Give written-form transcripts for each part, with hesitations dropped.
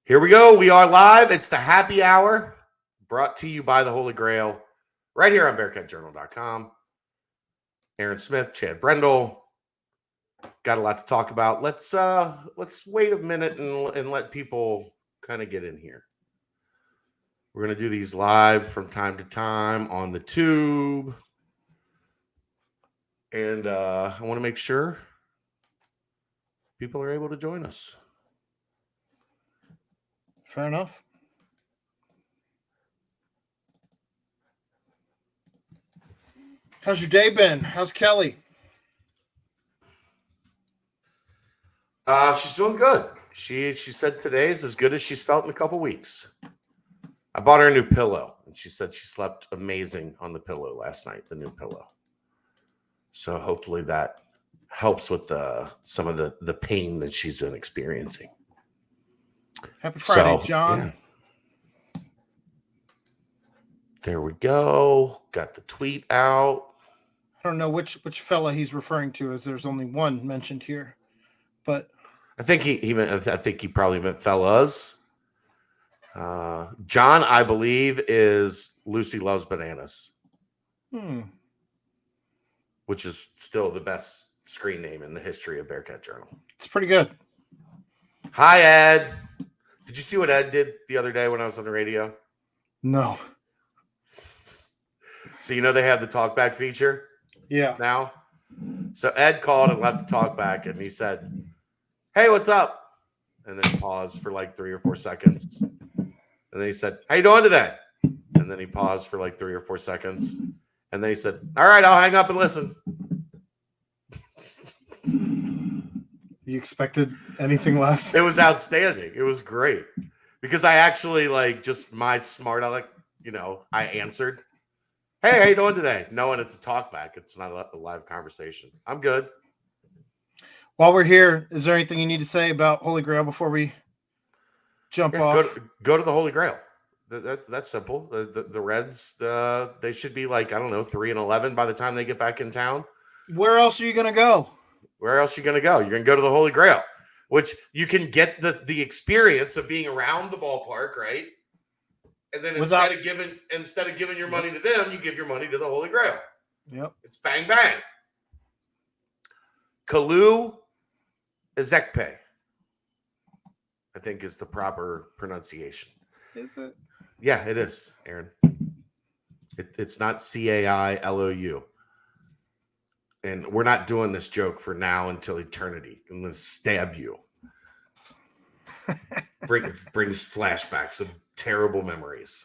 Here we go. We are live. It's the happy hour brought to you by the Holy Grail right here on BearcatJournal.com. Aaron Smith, Chad Brendel. Got a lot to talk about. Let's wait a minute and let people kind of get in here. We're going to do these live from time to time on the tube. And I want to make sure people are able to join us. Fair enough. How's your day been? How's Kelly? She's doing good. She said today is as good as she's felt in a couple weeks. I bought her a new pillow, and she said she slept amazing on the pillow last night, the new pillow. So hopefully that helps with some of the pain that she's been experiencing. Happy Friday, John. Yeah. There we go. Got the tweet out. I don't know which fella he's referring to, as there's only one mentioned here. But I think he probably meant fellas. John, I believe, is Lucy Loves Bananas. Which is still the best screen name in the history of Bearcat Journal. It's pretty good. Hi, Ed. Did you see what Ed did the other day when I was on the radio? No. So you know they have the talkback feature? Yeah. Now? So Ed called and left the talkback, and he said, "Hey, what's up?" And then paused for like 3 or 4 seconds. And then he said, "How you doing today?" And then he paused for like 3 or 4 seconds. And then he said, "All right, I'll hang up and listen." You expected anything less? It was outstanding. It was great. Because I actually, just my smart aleck, I answered, "Hey, how you doing today?" Knowing it's a talkback. It's not a live conversation. I'm good. While we're here, is there anything you need to say about Holy Grail before we jump off? Go to the Holy Grail. That's simple. The Reds, they should be 3-11 by the time they get back in town. Where else are you going to go? Where else are you going to go? You're going to go to the Holy Grail, which you can get the experience of being around the ballpark, right? And then instead of giving your money to them, you give your money to the Holy Grail. Yep. It's bang bang. Kalu Ezekpe, I think, is the proper pronunciation. Is it? Yeah, it is, Aaron. It's not Cailou. And we're not doing this joke for now until eternity. I'm going to stab you. Brings flashbacks of terrible memories.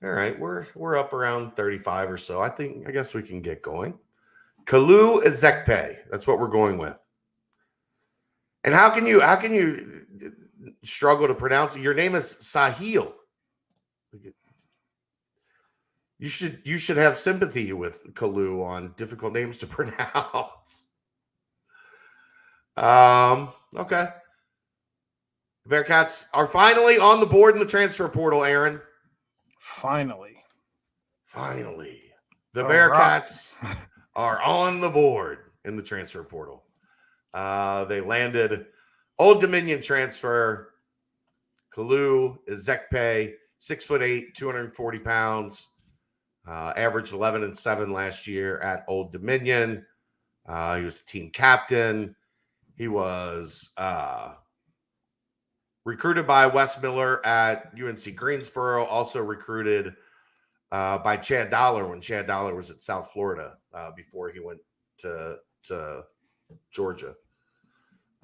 All right, we're up around 35 or so. I guess we can get going. Kalu Ezekpe. That's what we're going with. And how can you struggle to pronounce it? Your name is Sahil. You should have sympathy with Kalu on difficult names to pronounce. Okay. Bearcats are finally on the board in the transfer portal, Aaron. Finally. The Bearcats are on the board in the transfer portal. They landed Old Dominion transfer Kalu Ezekpe, 6'8", 240 pounds. Averaged 11-7 last year at Old Dominion. He was the team captain. He was recruited by Wes Miller at UNC Greensboro. Also recruited by Chad Dollar when Chad Dollar was at South Florida before he went to Georgia.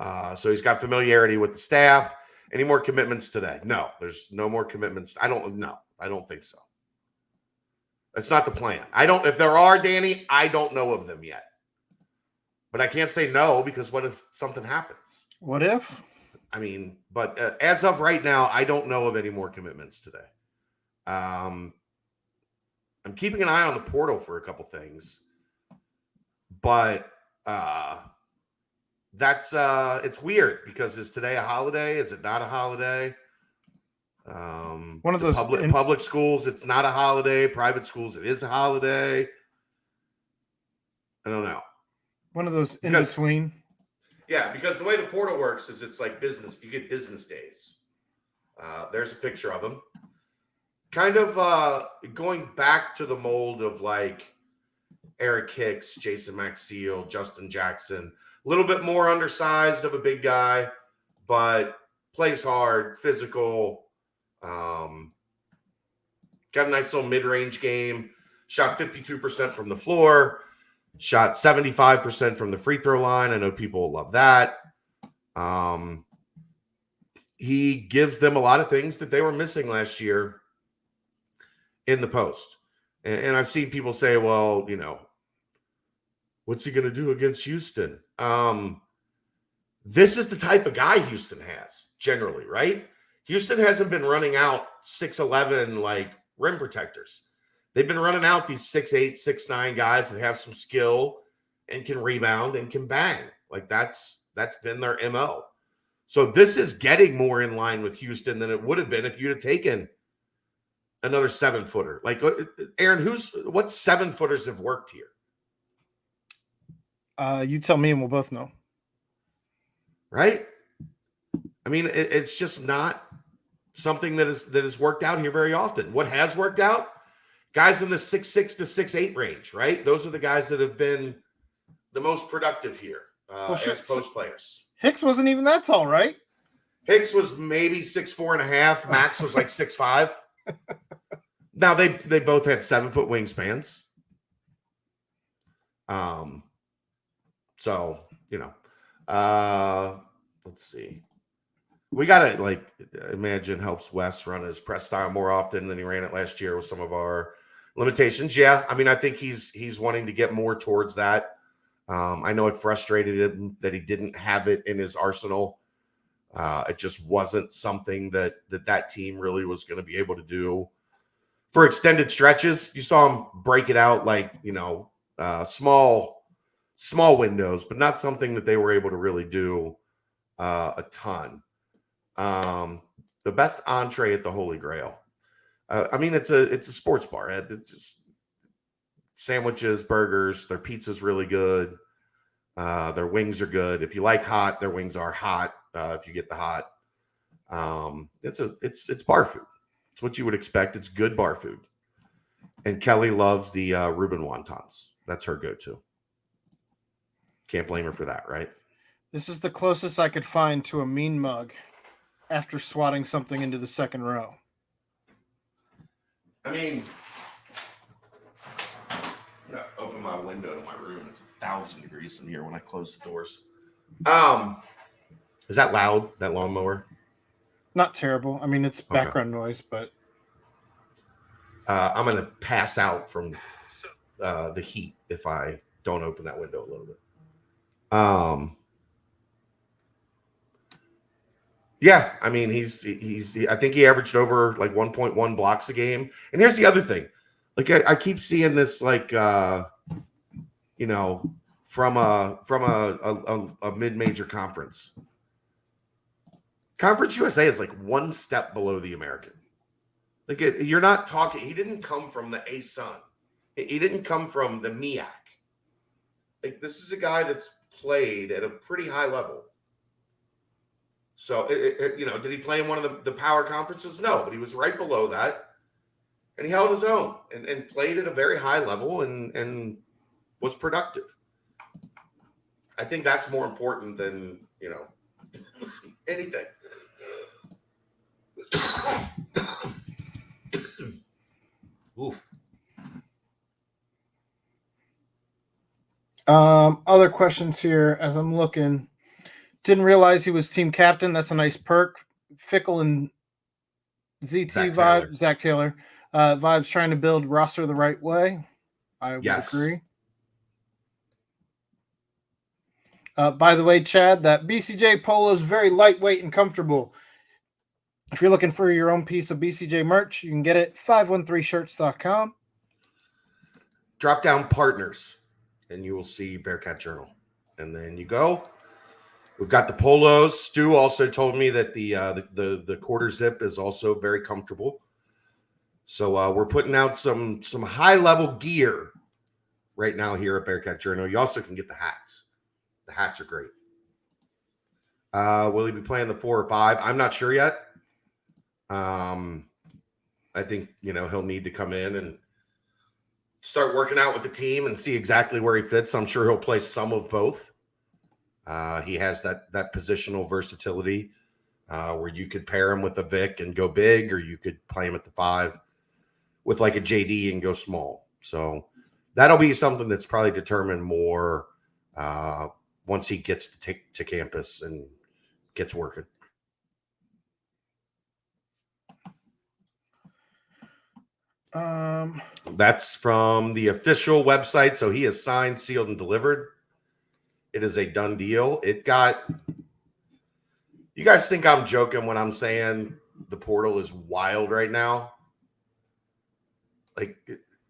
So he's got familiarity with the staff. Any more commitments today? No, there's no more commitments. I don't think so. That's not the plan. If there are, Danny, I don't know of them yet. But I can't say no, because what if something happens? What if? But as of right now, I don't know of any more commitments today. I'm keeping an eye on the portal for a couple things. But it's weird, because is today a holiday? Is it not a holiday? One of those public schools, it's not a holiday. Private schools, it is a holiday. I don't know. One of those in between. Yeah, because the way the portal works is it's like business. You get business days. There's a picture of him. Kind of going back to the mold of like Eric Hicks, Jason Maxiel, Justin Jackson. A little bit more undersized of a big guy, but plays hard, physical. Got a nice little mid-range game. Shot 52% from the floor. Shot 75% from the free throw line. I know people will love that. He gives them a lot of things that they were missing last year in the post. And I've seen people say, well, you know, what's he going to do against Houston? This is the type of guy Houston has generally, right? Houston hasn't been running out 6'11" like rim protectors. They've been running out these 6'8", 6'9" guys that have some skill and can rebound and can bang. Like that's been their MO. So this is getting more in line with Houston than it would have been if you'd have taken another 7-footer. Like, Aaron, what 7-footers have worked here? You tell me and we'll both know. Right? I mean, it's just not something that is worked out here very often. What has worked out? Guys in the 6'6" to 6'8" range, right? Those are the guys that have been the most productive here as post players. Hicks wasn't even that tall, right? Hicks was maybe 6'4.5". Max was like 6'5". Now they both had 7-foot wingspans. So, you know, let's see. We got to like imagine helps Wes run his press style more often than he ran it last year with some of our limitations. Yeah. I mean, I think he's wanting to get more towards that. I know it frustrated him that he didn't have it in his arsenal. It just wasn't something that team really was going to be able to do for extended stretches. You saw him break it out like, you know, small windows, but not something that they were able to really do a ton. The best entree at the Holy Grail. I mean, it's a sports bar. It's just sandwiches, burgers. Their pizza's really good. Their wings are good. If you like hot, their wings are hot. If you get the hot, it's bar food. It's what you would expect. It's good bar food. And Kelly loves the Reuben wontons. That's her go-to. Can't blame her for that, right? This is the closest I could find to a mean mug after swatting something into the second row. I mean, I'm gonna open my window to my room. It's 1,000 degrees in here when I close the doors. Is that loud? That lawnmower? Not terrible. I mean, it's background noise, but I'm gonna pass out from the heat if I don't open that window a little bit. Yeah, I mean, I think he averaged over like 1.1 blocks a game. And here's the other thing. Like I keep seeing this like you know, from a mid-major conference. Conference USA is like one step below the American. Like you're not talking, he didn't come from the ASUN. He didn't come from the MEAC. Like this is a guy that's played at a pretty high level. So, you know, did he play in one of the power conferences? No, but he was right below that. And he held his own and played at a very high level and was productive. I think that's more important than, you know, anything. Oof. Other questions here as I'm looking. Didn't realize he was team captain. That's a nice perk. Fickle and Zach Taylor vibes trying to build roster the right way. I would agree. By the way, Chad, that BCJ polo is very lightweight and comfortable. If you're looking for your own piece of BCJ merch, you can get it at 513shirts.com. Drop down partners, and you will see Bearcat Journal. And then you go. We've got the polos. Stu also told me that the quarter zip is also very comfortable. So we're putting out some high level gear right now here at Bearcat Journal. You also can get the hats. The hats are great. Will he be playing the 4 or 5? I'm not sure yet. I think, he'll need to come in and start working out with the team and see exactly where he fits. I'm sure he'll play some of both. He has that positional versatility where you could pair him with a Vic and go big, or you could play him at the 5 with like a JD and go small. So that'll be something that's probably determined more once he gets to campus and gets working. That's from the official website. So he is signed, sealed, and delivered. It is a done deal. You guys think I'm joking when I'm saying the portal is wild right now? Like,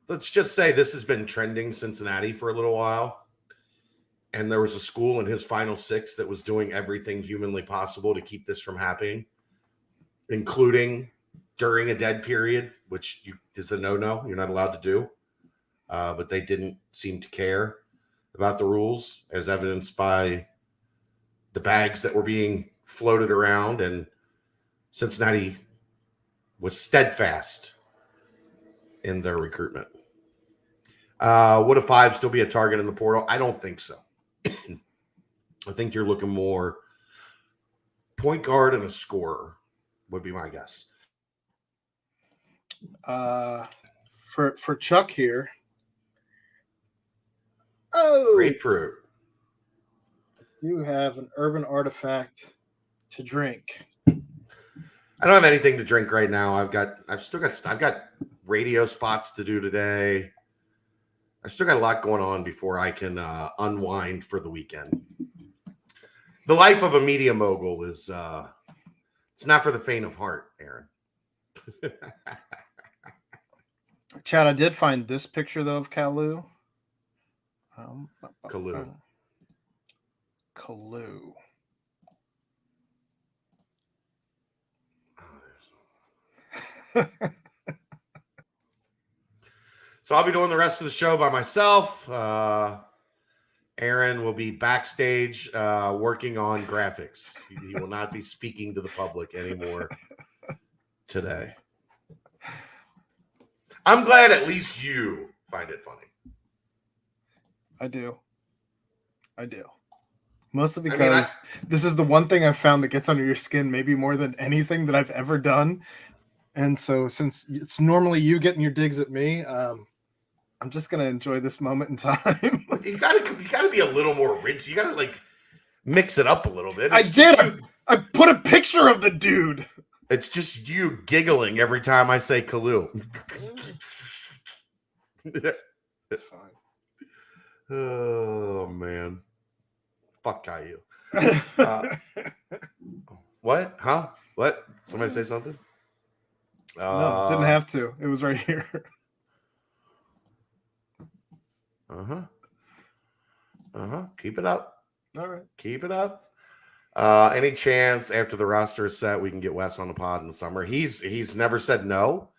let's just say this has been trending Cincinnati for a little while. And there was a school in his final 6 that was doing everything humanly possible to keep this from happening, including during a dead period, which is a no-no. You're not allowed to do. But they didn't seem to care about the rules, as evidenced by the bags that were being floated around. And Cincinnati was steadfast in their recruitment. Would a 5 still be a target in the portal? I don't think so. I think you're looking more point guard and a scorer would be my guess. For Chuck here. Grapefruit. You have an urban artifact to drink. I don't have anything to drink right now. I've got radio spots to do today. I've still got a lot going on before I can unwind for the weekend. The life of a media mogul is it's not for the faint of heart, Aaron. Chad, I did find this picture though of Kalu. Kalu. So I'll be doing the rest of the show by myself. Aaron will be backstage working on graphics. He will not be speaking to the public anymore today. I'm glad at least you find it funny. I do. Mostly because this is the one thing I've found that gets under your skin maybe more than anything that I've ever done. And so since it's normally you getting your digs at me, I'm just going to enjoy this moment in time. You gotta be a little more rich. You gotta mix it up a little bit. I put a picture of the dude. It's just you giggling every time I say Kalu. It's fine. Oh man. Fuck Caillou. What? Huh? What? Somebody say something? No, didn't have to. It was right here. Keep it up. All right. Keep it up. Any chance after the roster is set we can get Wes on the pod in the summer? He's never said no.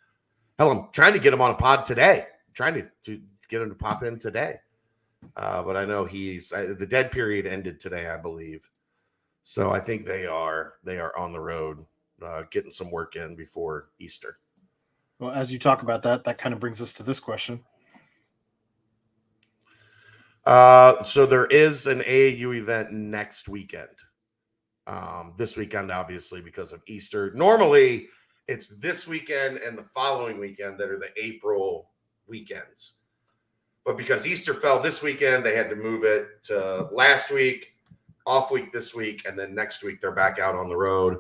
Hell, I'm trying to get him on a pod today. I'm trying to get him to pop in today. But I know the dead period ended today, I believe. So I think they are on the road getting some work in before Easter. Well, as you talk about that kind of brings us to this question. So there is an AAU event next weekend. This weekend, obviously, because of Easter. Normally, it's this weekend and the following weekend that are the April weekends. But because Easter fell this weekend, they had to move it to last week, off week this week, and then next week they're back out on the road.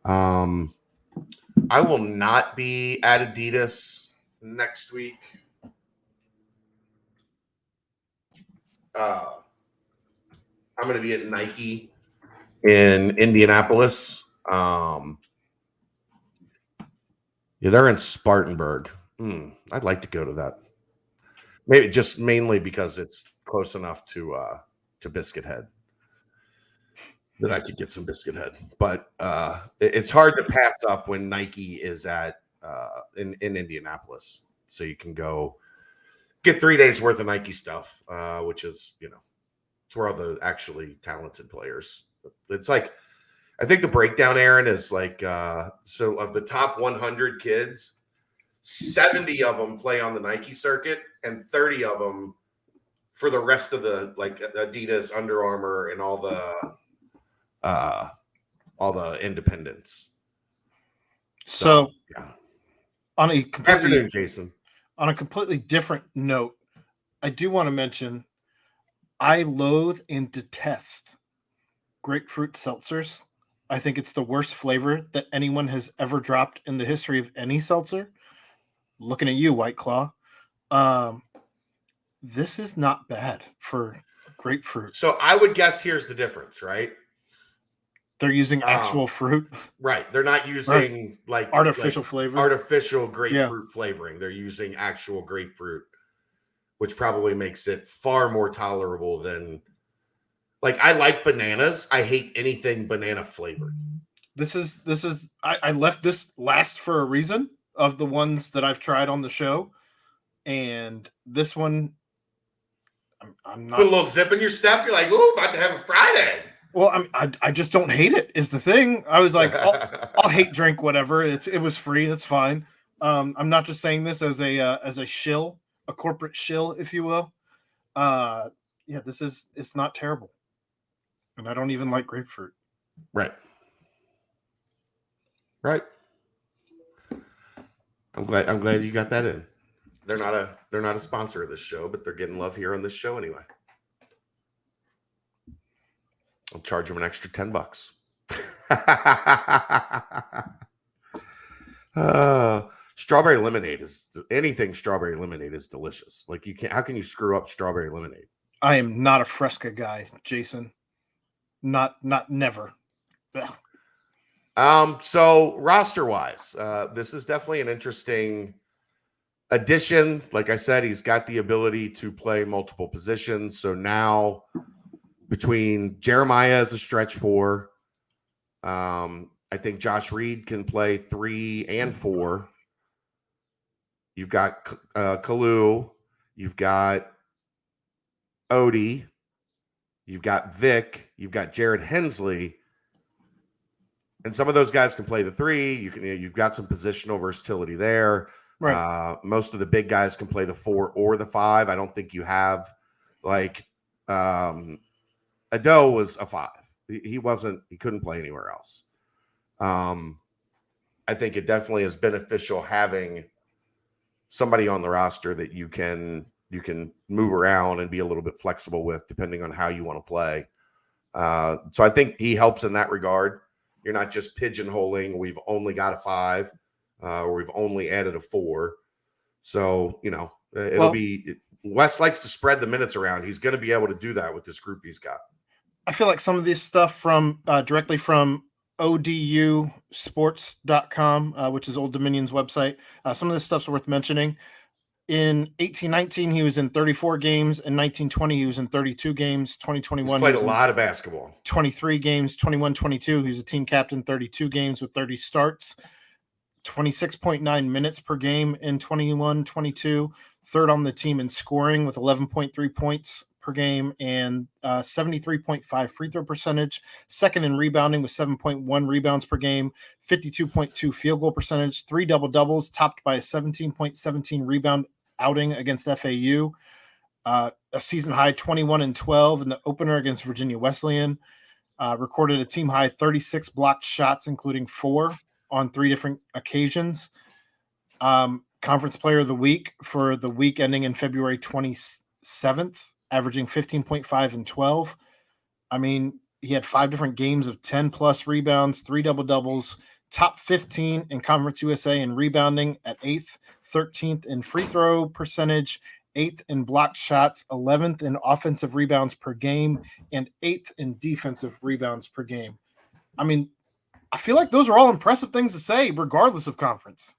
I will not be at Adidas next week. I'm going to be at Nike in Indianapolis. Yeah, they're in Spartanburg. I'd like to go to that. Maybe just mainly because it's close enough to Biscuit Head that I could get some Biscuit Head. But it's hard to pass up when Nike is at in Indianapolis. So you can go get 3 days worth of Nike stuff, which is, it's where all the actually talented players. It's like I think the breakdown, Aaron, is like so of the top 100 kids, 70 of them play on the Nike circuit, and 30 of them for the rest of the like Adidas, Under Armour, and all the independents. So yeah. on a completely Afternoon, Jason. On a completely different note, I do want to mention I loathe and detest grapefruit seltzers. I think it's the worst flavor that anyone has ever dropped in the history of any seltzer. Looking at you, White Claw. This is not bad for grapefruit. So I would guess here's the difference, right? They're using actual fruit. Right. They're not using like artificial flavor. Artificial grapefruit flavoring. They're using actual grapefruit, which probably makes it far more tolerable than like I like bananas. I hate anything banana flavored. This is I left this last for a reason of the ones that I've tried on the show. And this one I'm not put a little zip in your step. You're like, ooh, about to have a Friday. Well, I just don't hate it is the thing. I was like, I'll hate drink whatever. It was free. It's fine. I'm not just saying this as a shill, a corporate shill, if you will. Yeah, it's not terrible. And I don't even like grapefruit. Right. I'm glad you got that in. They're not a sponsor of this show, but they're getting love here on this show anyway. I'll charge them an extra $10. Strawberry lemonade is anything. Strawberry lemonade is delicious. Like you can't. How can you screw up strawberry lemonade? I am not a Fresca guy, Jason. Not never. Ugh. So roster wise, this is definitely an interesting addition. Like I said, he's got the ability to play multiple positions. So now between Jeremiah as a stretch 4, I think Josh Reed can play 3 and 4. You've got Kalu, you've got Odie, you've got Vic, you've got Jared Hensley, and some of those guys can play the 3. You've got some positional versatility there. Right. Most of the big guys can play the 4 or the 5. I don't think you have like Ado was a 5. He couldn't play anywhere else. I think it definitely is beneficial having somebody on the roster that you can move around and be a little bit flexible with depending on how you want to play. So I think he helps in that regard. You're not just pigeonholing. We've only got a 5, or we've only added a 4. So, Wes likes to spread the minutes around. He's going to be able to do that with this group he's got. I feel like some of this stuff from directly from odusports.com, which is Old Dominion's website. Some of this stuff's worth mentioning. In 18-19, he was in 34 games. In 19-20, he was in 32 games. 2021, he's played a lot of basketball. 23 games. 21-22, he was a team captain, 32 games with 30 starts. 26.9 minutes per game in 21-22. Third on the team in scoring with 11.3 points per game and 73.5 free throw percentage. Second in rebounding with 7.1 rebounds per game, 52.2 field goal percentage, 3 double-doubles, topped by a 17.17 rebound outing against FAU. A season high 21-12 in the opener against Virginia Wesleyan. Recorded a team high 36 blocked shots, including 4 on 3 different occasions. Conference Player of the Week for the week ending in February 27th, averaging 15.5 and 12. I mean, he had 5 different games of 10-plus rebounds, 3 double-doubles, top 15 in Conference USA in rebounding at 8th, 13th in free throw percentage, 8th in blocked shots, 11th in offensive rebounds per game, and 8th in defensive rebounds per game. I mean, I feel like those are all impressive things to say, regardless of conference.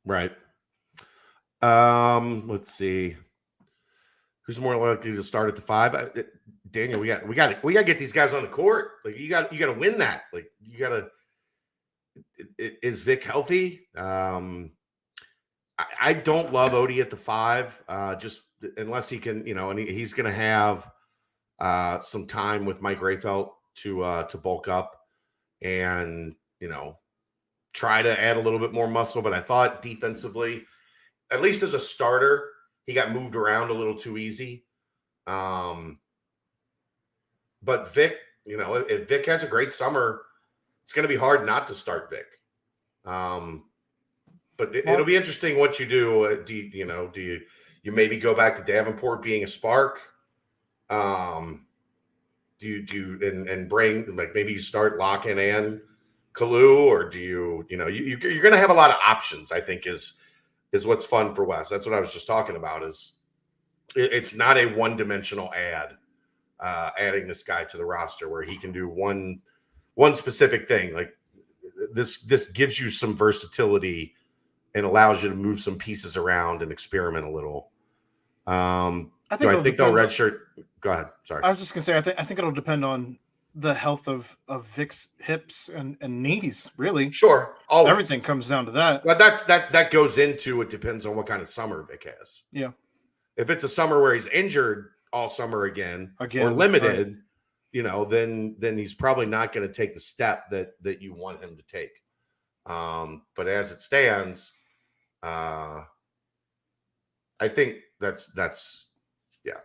Right. Let's see. Who's more likely to start at the 5? Daniel, we got to get these guys on the court. Like you got to win that. Like you got to. Is Vic healthy? I don't love Odie at the 5. Just unless he can, and he's going to have some time with Mike Rayfelt to bulk up and, try to add a little bit more muscle. But I thought defensively, at least as a starter, he got moved around a little too easy. But Vic, if Vic has a great summer, it's going to be hard not to start Vic. But it'll be interesting what you do. Do you maybe go back to Davenport being a spark? Do you and bring, like, maybe you start locking in Kalu, or do you're going to have a lot of options, I think is what's fun for Wes. That's what I was just talking about. Is it's not a one-dimensional adding this guy to the roster where he can do one specific thing. Like this gives you some versatility and allows you to move some pieces around and experiment a little. I think they'll redshirt. Go ahead. Sorry. I was just gonna say, I think it'll depend on the health of Vic's hips and knees, really. Sure. Always. Everything comes down to that. But that goes into, it depends on what kind of summer Vic has. Yeah. If it's a summer where he's injured all summer again or limited, right, then he's probably not going to take the step that you want him to take. But as it stands, I think that's yeah.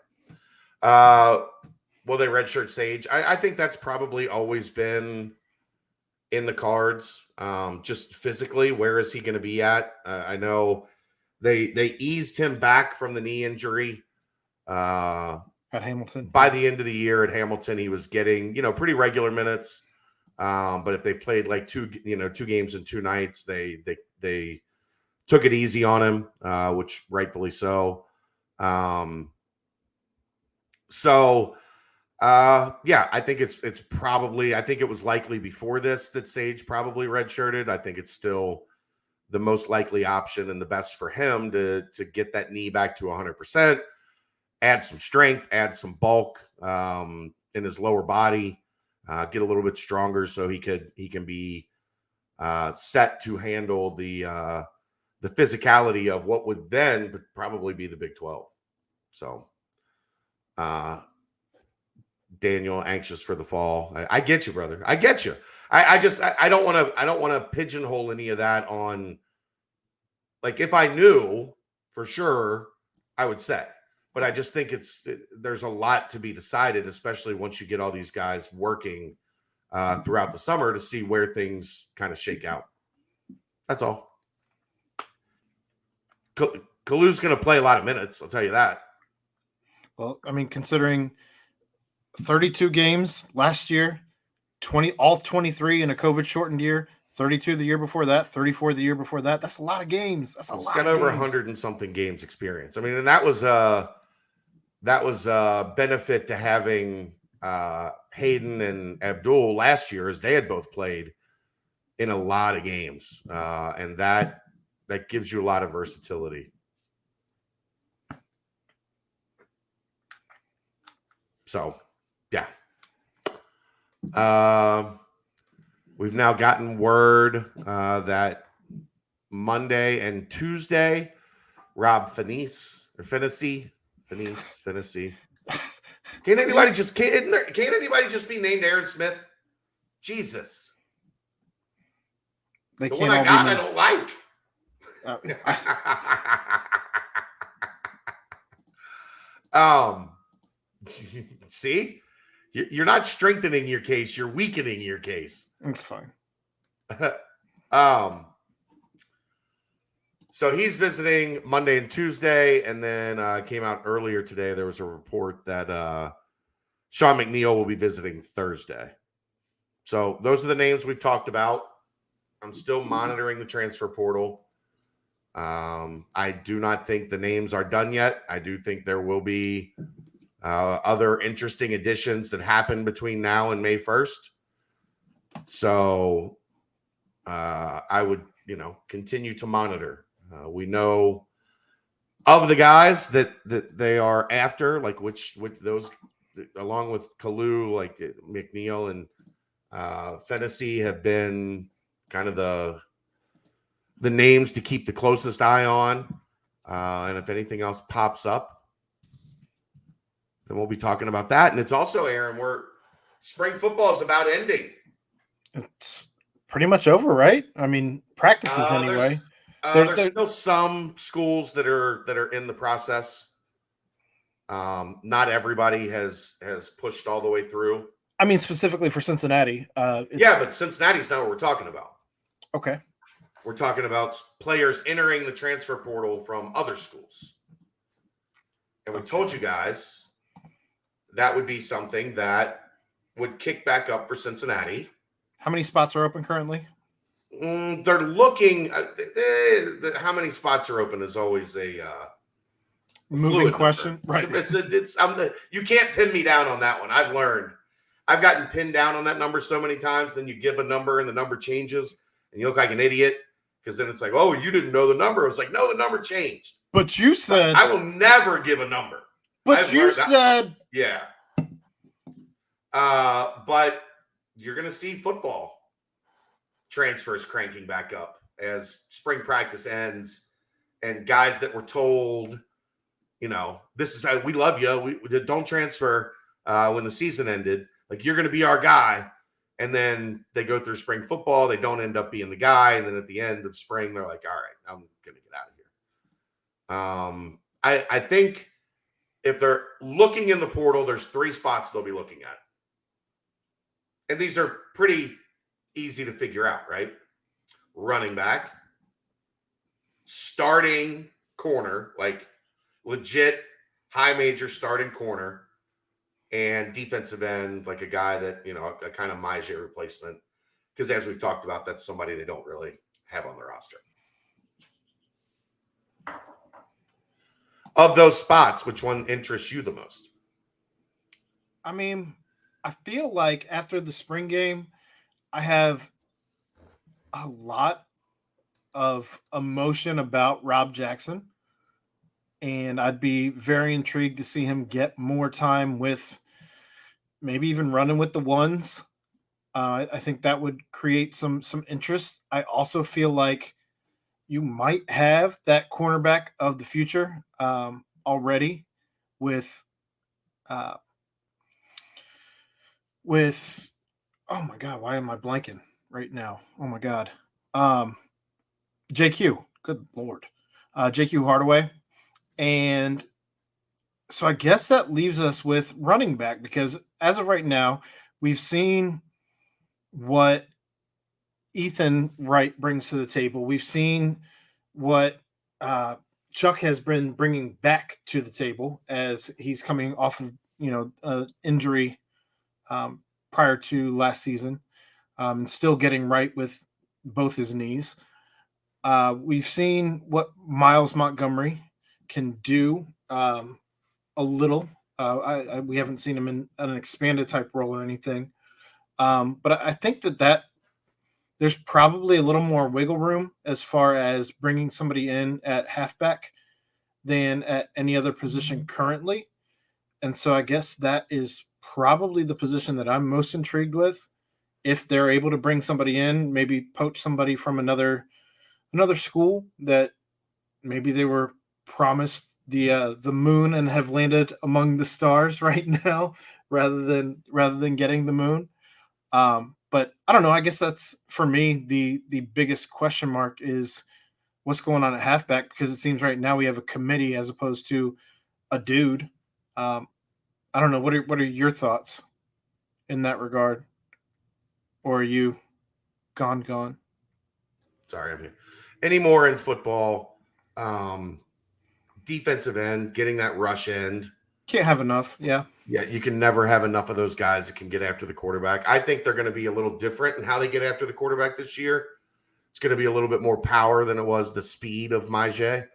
Will they redshirt Sage? I think that's probably always been in the cards. Just physically, where is he going to be at? I know they eased him back from the knee injury at Hamilton. By the end of the year at Hamilton, he was getting pretty regular minutes. But if they played like two games in 2 nights, they took it easy on him, which rightfully so. I think it's probably, I think it was likely before this that Sage probably redshirted. I think it's still the most likely option and the best for him to get that knee back to 100%, add some strength, add some bulk in his lower body, get a little bit stronger so he can be set to handle the physicality of what would then probably be the Big 12. So, Daniel, anxious for the fall. I get you, brother. I get you. I don't want to pigeonhole any of that on, like, if I knew for sure, I would say, but I just think there's a lot to be decided, especially once you get all these guys working throughout the summer to see where things kind of shake out. That's all. Kalu's going to play a lot of minutes. I'll tell you that. Well, I mean, considering 32 games last year, all 23 in a COVID shortened year, 32 the year before that, 34 the year before that. That's a lot of games. That's a lot. He's got over 100 and something games experience. I mean, and that was a benefit to having Hayden and Abdul last year, as they had both played in a lot of games, and that gives you a lot of versatility. So, yeah. We've now gotten word that Monday and Tuesday, Rob Finney. Can't anybody just be named Aaron Smith? Jesus. The one I got, I don't like. See? You're not strengthening your case, you're weakening your case. It's fine. So he's visiting Monday and Tuesday, and then came out earlier today, there was a report that Sean McNeil will be visiting Thursday. So those are the names we've talked about. I'm still monitoring the transfer portal. I do not think the names are done yet. I do think there will be other interesting additions that happen between now and May 1st. So I would, continue to monitor. We know of the guys that they are after, like which those, along with Kalu, like McNeil and Fennessy, have been kind of the names to keep the closest eye on. And if anything else pops up, then we'll be talking about that. And it's also, Aaron, spring football is about ending. It's pretty much over, right? I mean, practices anyway. There's still some schools that are in the process. Not everybody has pushed all the way through. I mean, specifically for Cincinnati. Yeah, but Cincinnati's not what we're talking about. Okay. We're talking about players entering the transfer portal from other schools. And we told you guys that would be something that would kick back up for Cincinnati. How many spots are open currently? They're looking. How many spots are open is always a moving question, number. Right? You can't pin me down on that one. I've learned. I've gotten pinned down on that number so many times. Then you give a number and the number changes, and you look like an idiot because then it's like, oh, you didn't know the number. I was like, no, the number changed. But you said I will never give a number. But you said yeah. But you're going to see football transfers cranking back up as spring practice ends, and guys that were told, this is how we love you. We don't transfer when the season ended. Like, you're going to be our guy. And then they go through spring football. They don't end up being the guy. And then at the end of spring, they're like, all right, I'm going to get out of here. I think if they're looking in the portal, there's 3 spots they'll be looking at. And these are pretty easy to figure out, right? Running back, starting corner, like legit high major starting corner, and defensive end, like a guy that, a kind of Maje replacement. Because as we've talked about, that's somebody they don't really have on their roster. Of those spots, which one interests you the most? I mean, I feel like after the spring game, I have a lot of emotion about Rob Jackson. And I'd be very intrigued to see him get more time with maybe even running with the ones. I think that would create some interest. I also feel like you might have that cornerback of the future already with oh my God, why am I blanking right now? Oh my God. JQ, good Lord. JQ Hardaway. And so I guess that leaves us with running back, because as of right now, we've seen what Ethan Wright brings to the table. We've seen what Chuck has been bringing back to the table as he's coming off of, injury prior to last season, still getting right with both his knees. We've seen what Miles Montgomery can do a little. We haven't seen him in an expanded type role or anything. But I think that there's probably a little more wiggle room as far as bringing somebody in at halfback than at any other position currently. And so I guess that is probably the position that I'm most intrigued with. If they're able to bring somebody in, maybe poach somebody from another school that maybe they were promised the moon and have landed among the stars right now rather than getting the moon. But I don't know. I guess that's, for me, the biggest question mark is what's going on at halfback, because it seems right now we have a committee as opposed to a dude. I don't know. What are your thoughts in that regard? Or are you gone? Sorry, I'm here. Any more in football, defensive end, getting that rush end. Can't have enough. Yeah, you can never have enough of those guys that can get after the quarterback. I think they're going to be a little different in how they get after the quarterback this year. It's going to be a little bit more power than it was the speed of Maje.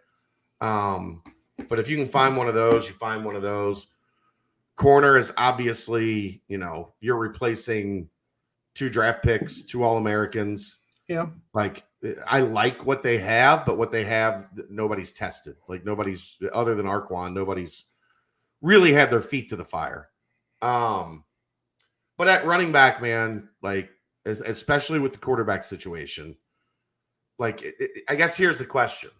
But if you can find one of those, you find one of those. Corner is obviously, you're replacing 2 draft picks, 2 All-Americans. Yeah. Like, I like what they have, but what they have, nobody's tested. Like, nobody's, other than Arquan, nobody's really had their feet to the fire. But at running back, man, like, especially with the quarterback situation, like, I guess here's the question.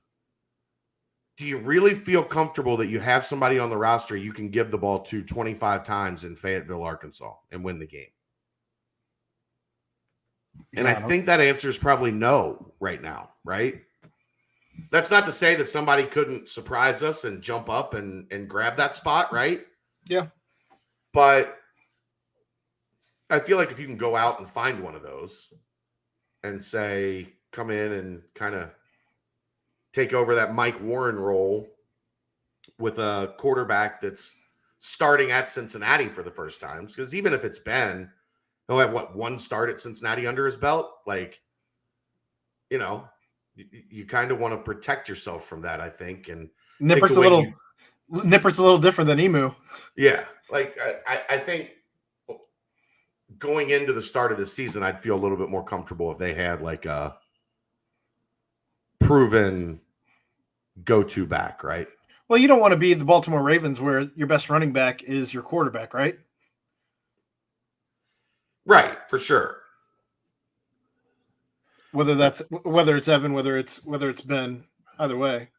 Do you really feel comfortable that you have somebody on the roster you can give the ball to 25 times in Fayetteville, Arkansas, and win the game? And I think that answer is probably no right now, right? That's not to say that somebody couldn't surprise us and jump up and grab that spot, right? Yeah. But I feel like if you can go out and find one of those and say, come in and kind of take over that Mike Warren role with a quarterback that's starting at Cincinnati for the first time, because even if it's Ben, he'll have one start at Cincinnati under his belt. Like, you kind of want to protect yourself from that, I think. And Nipper's a little different than Emu. Yeah. Like I think going into the start of the season, I'd feel a little bit more comfortable if they had like a proven go-to back, right? Well, you don't want to be the Baltimore Ravens where your best running back is your quarterback, right? Right, for sure. Whether it's Evan, whether it's Ben, either way.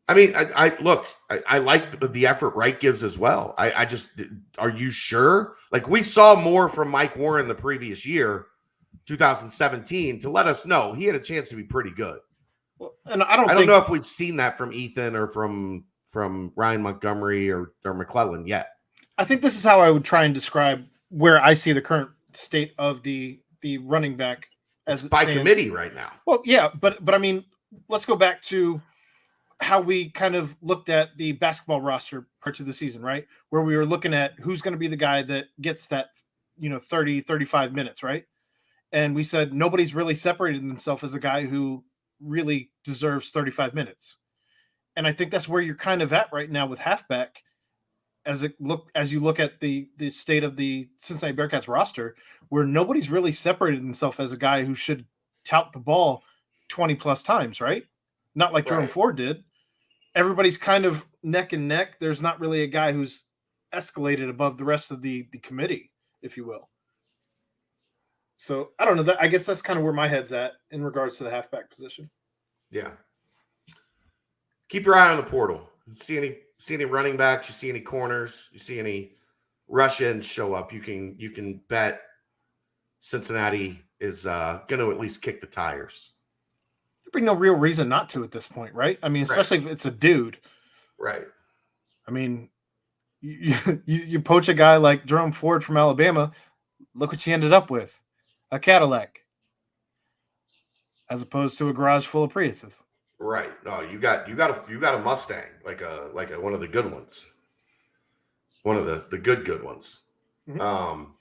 I mean, I like the effort Wright gives as well. I just, are you sure? Like, we saw more from Mike Warren the previous year, 2017, to let us know he had a chance to be pretty good. Well, and I don't know if we've seen that from Ethan or from Ryan Montgomery or McClellan yet. I think this is how I would try and describe where I see the current state of the running back as by committee right now. Well, yeah, but I mean, let's go back to how we kind of looked at the basketball roster prior to the season, right? Where we were looking at who's going to be the guy that gets that, 30, 35 minutes, right? And we said nobody's really separated themselves as a guy who really deserves 35 minutes. And I think that's where you're kind of at right now with halfback. As you look at the state of the Cincinnati Bearcats roster, where nobody's really separated himself as a guy who should tout the ball 20 plus times, right? Not like Jerome Ford did. Everybody's kind of neck and neck. There's not really a guy who's escalated above the rest of the committee, if you will. So I don't know. I guess that's kind of where my head's at in regards to the halfback position. Yeah. Keep your eye on the portal. See any running backs? You see any corners? You see any rush-ins show up? You can bet Cincinnati is going to at least kick the tires. There'd be no real reason not to at this point, right? I mean, especially if it's a dude. Right. I mean, you poach a guy like Jerome Ford from Alabama. Look what you ended up with. A Cadillac. As opposed to a garage full of Priuses. Right. No, you got a Mustang, like a one of the good ones. One of the good ones. Mm-hmm.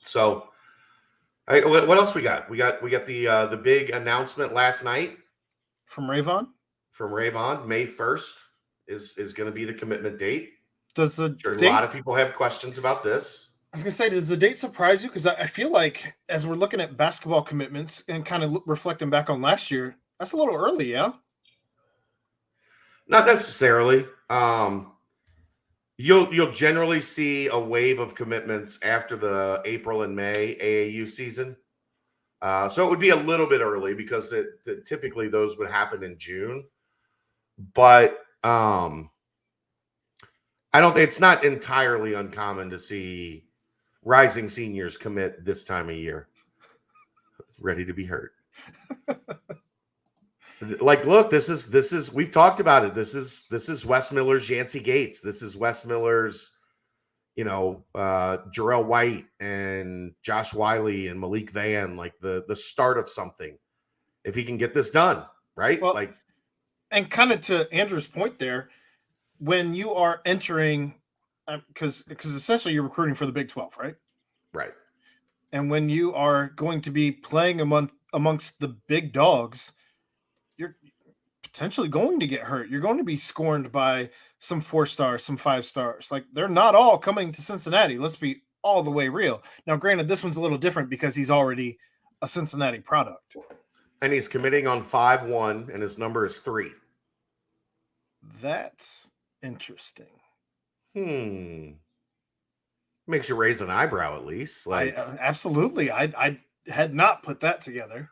So what else we got? We got the big announcement last night from Rayvon. May 1st is going to be the commitment date. A lot of people have questions about this. I was going to say, does the date surprise you? Because I feel like as we're looking at basketball commitments and kind of reflecting back on last year, that's a little early, yeah? Not necessarily. You'll generally see a wave of commitments after the April and May AAU season. So it would be a little bit early because typically those would happen in June. But it's not entirely uncommon to see rising seniors commit this time of year. Ready to be hurt. Like, look, this is we've talked about it. This is Wes Miller's Yancey Gates. This is Wes Miller's, Jarrell White and Josh Wiley and Malik Van, like the start of something. If he can get this done, right? Well, and kind of to Andrew's point there, when you are entering, because essentially you're recruiting for the Big 12, right? Right. And when you are going to be playing amongst the big dogs, you're potentially going to get hurt. You're going to be scorned by some 4-stars, some 5-stars. Like, they're not all coming to Cincinnati. Let's be all the way real. Now, granted, this one's a little different because he's already a Cincinnati product. And he's committing on 5-1, and his number is 3. That's interesting. Makes you raise an eyebrow at least. Like, absolutely. I had not put that together.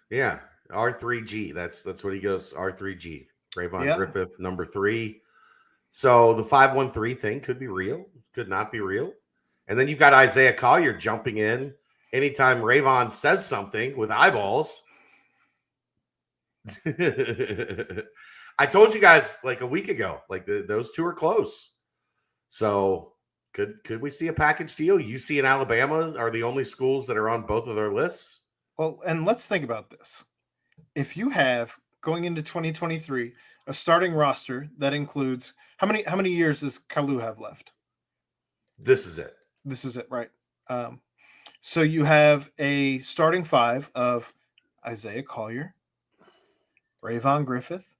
Yeah. R3G. That's what he goes. R3G. Rayvon Griffith, number 3. So the 513 thing could be real, could not be real. And then you've got Isaiah Collier jumping in anytime Rayvon says something with eyeballs. I told you guys like a week ago, like those two are close. So could we see a package deal? UC and Alabama are the only schools that are on both of their lists. Well, and let's think about this. If you have going into 2023 a starting roster that includes how many years does Kalu have left? This is it. This is it, right? So you have a starting five of Isaiah Collier, Rayvon Griffith,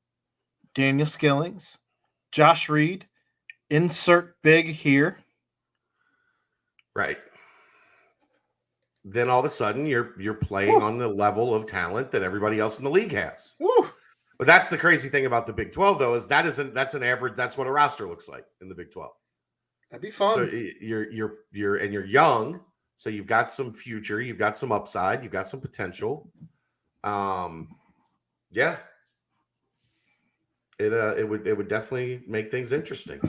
Daniel Skillings, Josh Reed, insert big here. Right. Then all of a sudden you're playing on the level of talent that everybody else in the league has. Woo. But that's the crazy thing about the Big 12, though, is that's an average. That's what a roster looks like in the Big 12. That'd be fun. So you're young, so you've got some future, you've got some upside, you've got some potential. Yeah. It would definitely make things interesting.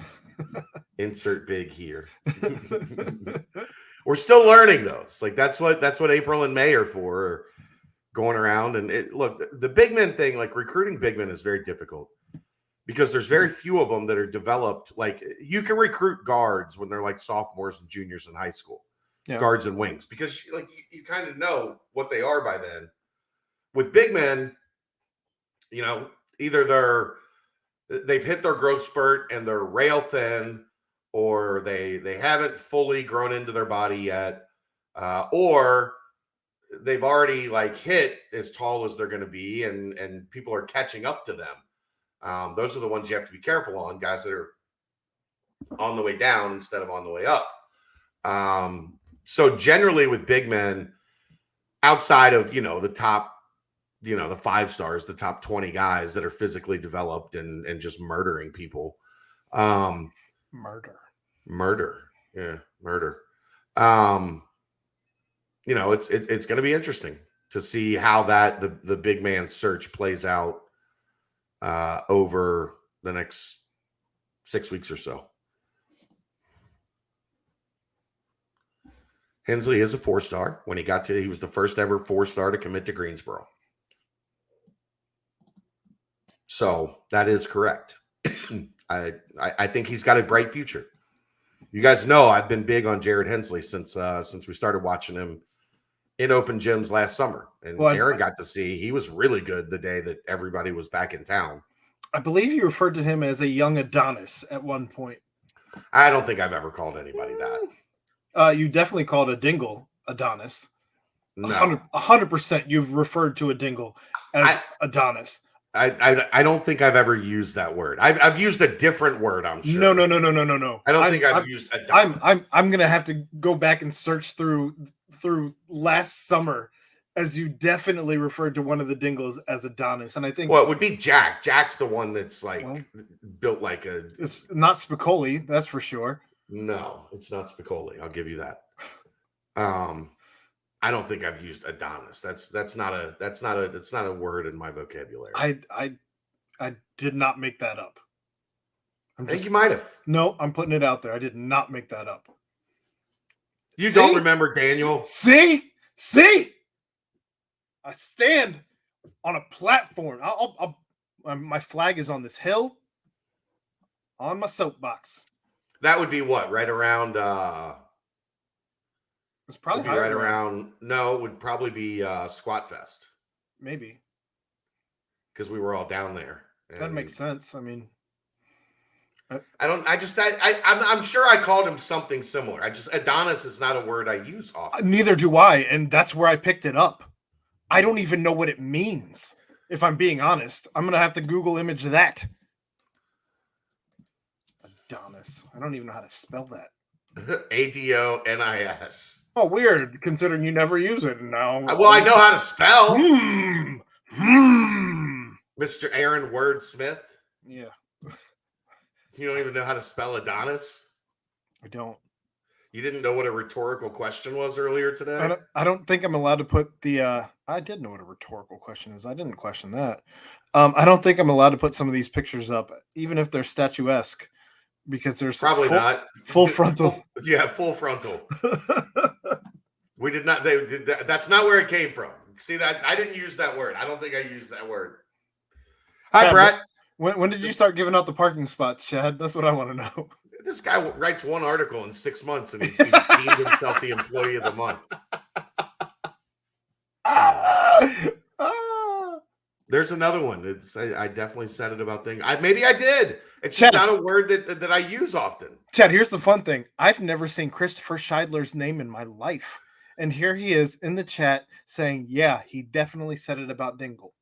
Insert big here. We're still learning those. Like that's what April and May are for, going around and look, the big men thing, like recruiting big men is very difficult because there's very few of them that are developed. Like you can recruit guards when they're like sophomores and juniors in high school, guards and wings, because like you kind of know what they are by then. With big men, either they've hit their growth spurt and they're rail thin, or they haven't fully grown into their body yet, or they've already like hit as tall as they're going to be, and people are catching up to them. Those are the ones you have to be careful on, guys that are on the way down instead of on the way up. So generally with big men, outside of the top, the 5 stars, the top 20 guys that are physically developed and just murdering people. Murder. Yeah, murder. It's going to be interesting to see how the big man search plays out over the next 6 weeks or so. Hensley is a 4-star. When he was the first ever 4-star to commit to Greensboro. So that is correct. I think he's got a bright future. You guys know I've been big on Jared Hensley since we started watching him in open gyms last summer. And Aaron got to see he was really good the day that everybody was back in town. I believe you referred to him as a young Adonis at one point. I don't think I've ever called anybody that. You definitely called a dingle Adonis. No. 100% you've referred to a dingle as Adonis. I don't think I've ever used that word. I've used a different word, I'm sure. No. I don't think I've used Adonis. I'm gonna have to go back and search through last summer, as you definitely referred to one of the dingles as Adonis. And I think it would be Jack. Jack's the one that's like built like a. It's not Spicoli, that's for sure. No, it's not Spicoli. I'll give you that. I don't think I've used Adonis. That's not a word in my vocabulary. I did not make that up. I think you might have. No, I'm putting it out there. I did not make that up. You don't remember Daniel? See? I stand on a platform. My flag is on this hill, on my soapbox. That would be what? Right around it's probably right around. No, it would probably be Squat Fest. Maybe. Because we were all down there. That makes sense. I mean, I'm sure I called him something similar. Adonis is not a word I use often. Neither do I, and that's where I picked it up. I don't even know what it means, if I'm being honest. I'm gonna have to Google image that. Adonis. I don't even know how to spell that. Adonis. Oh, weird, considering you never use it now. Well, I know how to spell. Mr. Aaron Wordsmith. Yeah. You don't even know how to spell Adonis? I don't. You didn't know what a rhetorical question was earlier today? I don't think I'm allowed to put the I did know what a rhetorical question is. I didn't question that. I don't think I'm allowed to put some of these pictures up, even if they're statuesque, because there's probably not full frontal. Yeah, full frontal. We did not. That's not where it came from. See that? I didn't use that word. I don't think I used that word. Hi, Chad, Brett. When did you start giving out the parking spots, Chad? That's what I want to know. This guy writes one article in 6 months, and he's deemed himself the employee of the month. There's another one. I definitely said it about things. Maybe I did. It's just not a word that I use often. Chad, here's the fun thing. I've never seen Christopher Scheidler's name in my life. And here he is in the chat saying, yeah, he definitely said it about Dingle.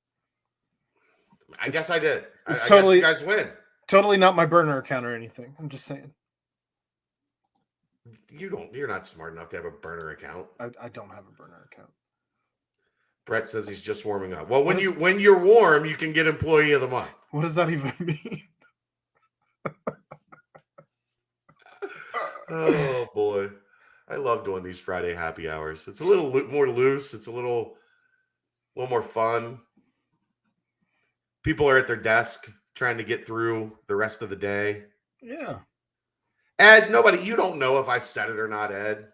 I guess I did. I totally, guess you guys win. Totally not my burner account or anything. I'm just saying. You're not smart enough to have a burner account. I don't have a burner account. Brett says he's just warming up. Well, when you're warm, you can get employee of the month. What does that even mean? Oh boy, I love doing these Friday happy hours. It's a little more loose. It's a little more fun. People are at their desk trying to get through the rest of the day. Yeah. Ed, you don't know if I said it or not, Ed.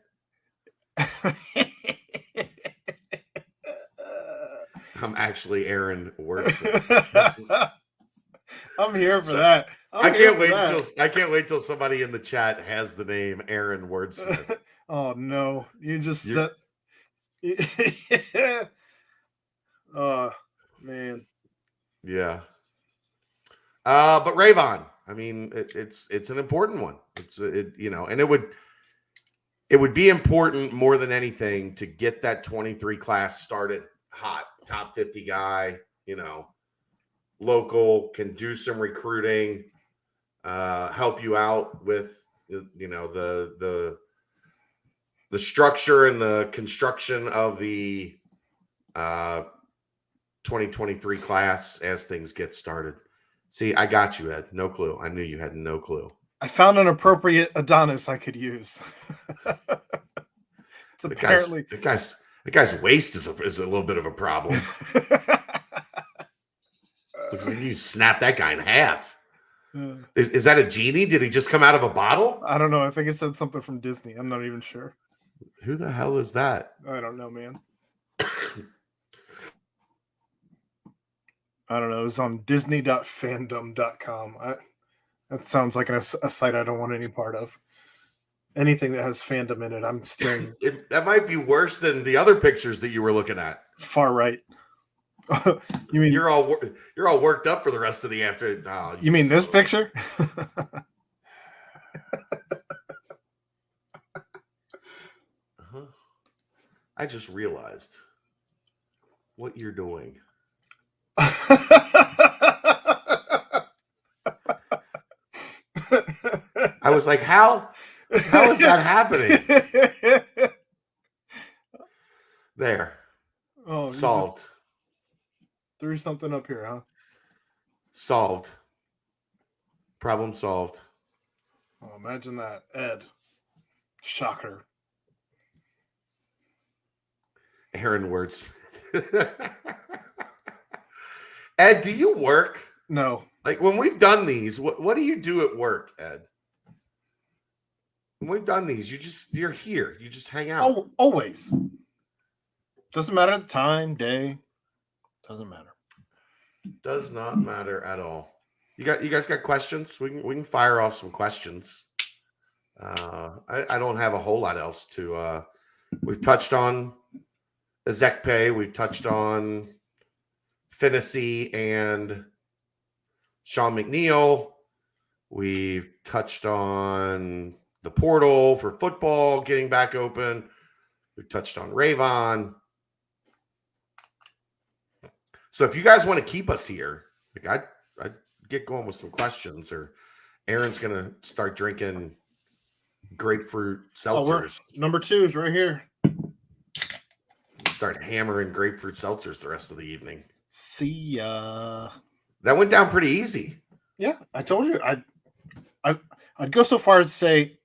I'm actually Aaron Wordsmith. I'm here for that. I can't wait till somebody in the chat has the name Aaron Wordsmith. Oh no. You just said oh man. Yeah. But Rayvon, I mean, it's an important one. And it would be important more than anything to get that 23 class started hot, top 50 guy, local, can do some recruiting, help you out with, the structure and the construction of the 2023 class as things get started. See, I got you, Ed. No clue. I knew you had no clue. I found an appropriate Adonis I could use. It's apparently the guy's waist is a little bit of a problem. Looks like you snap that guy in half. Is that a genie? Did he just come out of a bottle? I don't know. I think it said something from Disney. I'm not even sure. Who the hell is that? I don't know, man. I don't know. It was on disney.fandom.com. That sounds like a site I don't want any part of. Anything that has fandom in it, I'm steering. That might be worse than the other pictures that you were looking at. Far right. You mean you're all worked up for the rest of the afternoon? Oh, you mean this picture? I just realized what you're doing. I was like, how is that happening? There. Oh, solved. Threw something up here, huh? Solved. Problem solved. Oh, imagine that, Ed. Shocker. Aaron Wordsmith. Ed, do you work? No. Like when we've done these, what do you do at work, Ed? When we've done these, you're here. You just hang out. Oh, always. Doesn't matter the time, day. Doesn't matter. Does not matter at all. You guys got questions? We can fire off some questions. I don't have a whole lot else to. We've touched on Ezekpe. We've touched on Finney and Sean McNeil. We've touched on the portal for football getting back open. We've touched on Rayvon. So if you guys want to keep us here, like I'd get going with some questions, or Aaron's gonna start drinking grapefruit seltzers. Number 2 is right here. Start hammering grapefruit seltzers the rest of the evening. See ya. That went down pretty easy. Yeah, I told you I'd go so far as to say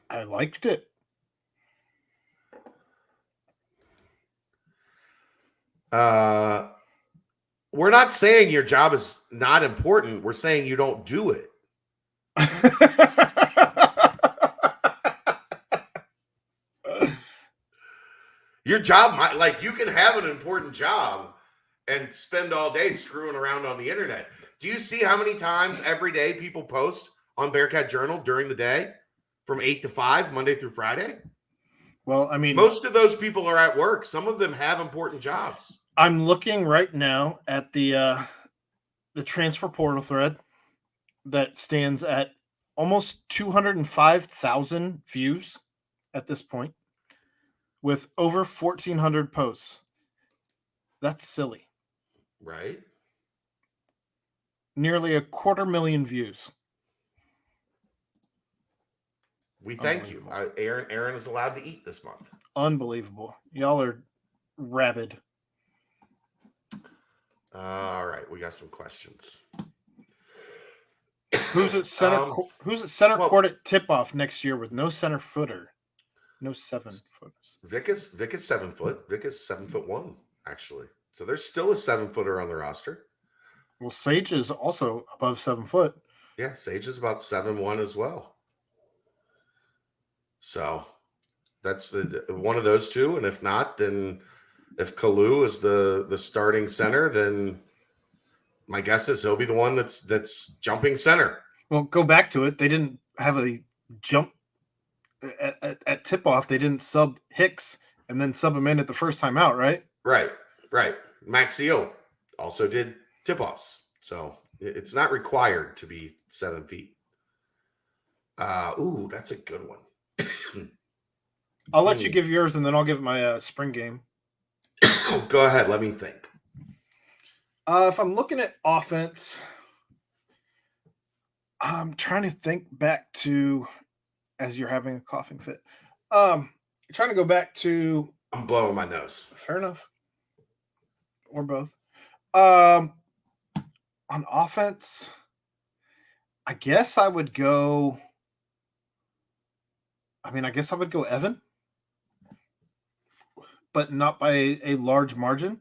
I liked it. We're not saying your job is not important. We're saying you don't do it. Your job might, like, you can have an important job and spend all day screwing around on the internet. Do you see how many times every day people post on Bearcat Journal during the day from 8 to 5, Monday through Friday? Well, I mean, most of those people are at work. Some of them have important jobs. I'm looking right now at the transfer portal thread that stands at almost 205,000 views at this point, with over 1,400 posts. That's silly. Right? Nearly 250,000 views. We thank you. Aaron is allowed to eat this month. Unbelievable. Y'all are rabid. All right, we got some questions. Who's at center? Who's at center court at tip-off next year with no center footer? No 7 footers. Vic is 7 foot. Vic is 7'1", actually. So there's still a 7 footer on the roster. Well, Sage is also above 7 foot. Yeah, Sage is about 7'1" as well. So that's one of those two. And if not, then if Kalu is the starting center, then my guess is he'll be the one that's jumping center. Well, go back to it. They didn't have a jump at tip-off. They didn't sub Hicks and then sub him in at the first time out, right? Right. Maxio also did tip-offs. So it's not required to be 7 feet. That's a good one. I'll let you give yours, and then I'll give my spring game. Go ahead. Let me think. If I'm looking at offense, I'm trying to think back to, as you're having a coughing fit, trying to go back to. I'm blowing my nose. Fair enough. Or both. On offense, I guess I would go. I guess I would go Evan, but not by a large margin.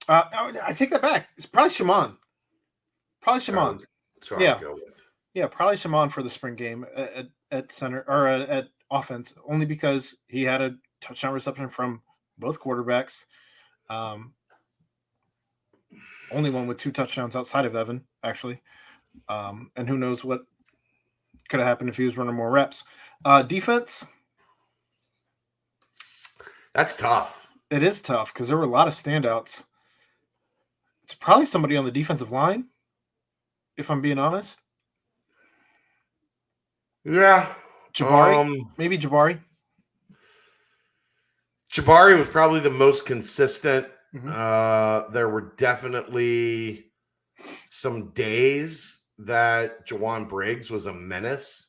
I take that back. It's probably Shaman. That's what I'll go with. Yeah, probably Shaman for the spring game at center or at offense, only because he had a touchdown reception from both quarterbacks. Only one with 2 touchdowns outside of Evan, actually. And who knows what could have happened if he was running more reps. Defense. That's tough. It is tough because there were a lot of standouts. It's probably somebody on the defensive line, if I'm being honest. Yeah. Jabari. Maybe Jabari. Jabari was probably the most consistent. Mm-hmm. There were definitely some days that Jawan Briggs was a menace,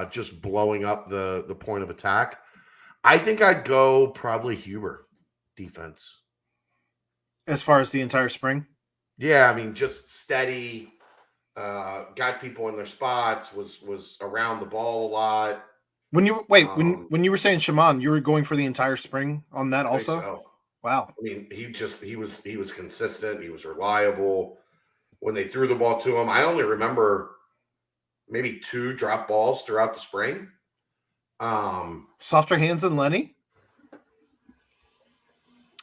just blowing up the point of attack. I think I'd go probably Huber defense. As far as the entire spring? Yeah, just steady, got people in their spots, was around the ball a lot. When you when you were saying Shaman, you were going for the entire spring on that also? So. Wow. He was consistent. He was reliable. When they threw the ball to him, I only remember maybe 2 drop balls throughout the spring. Softer hands than Lenny?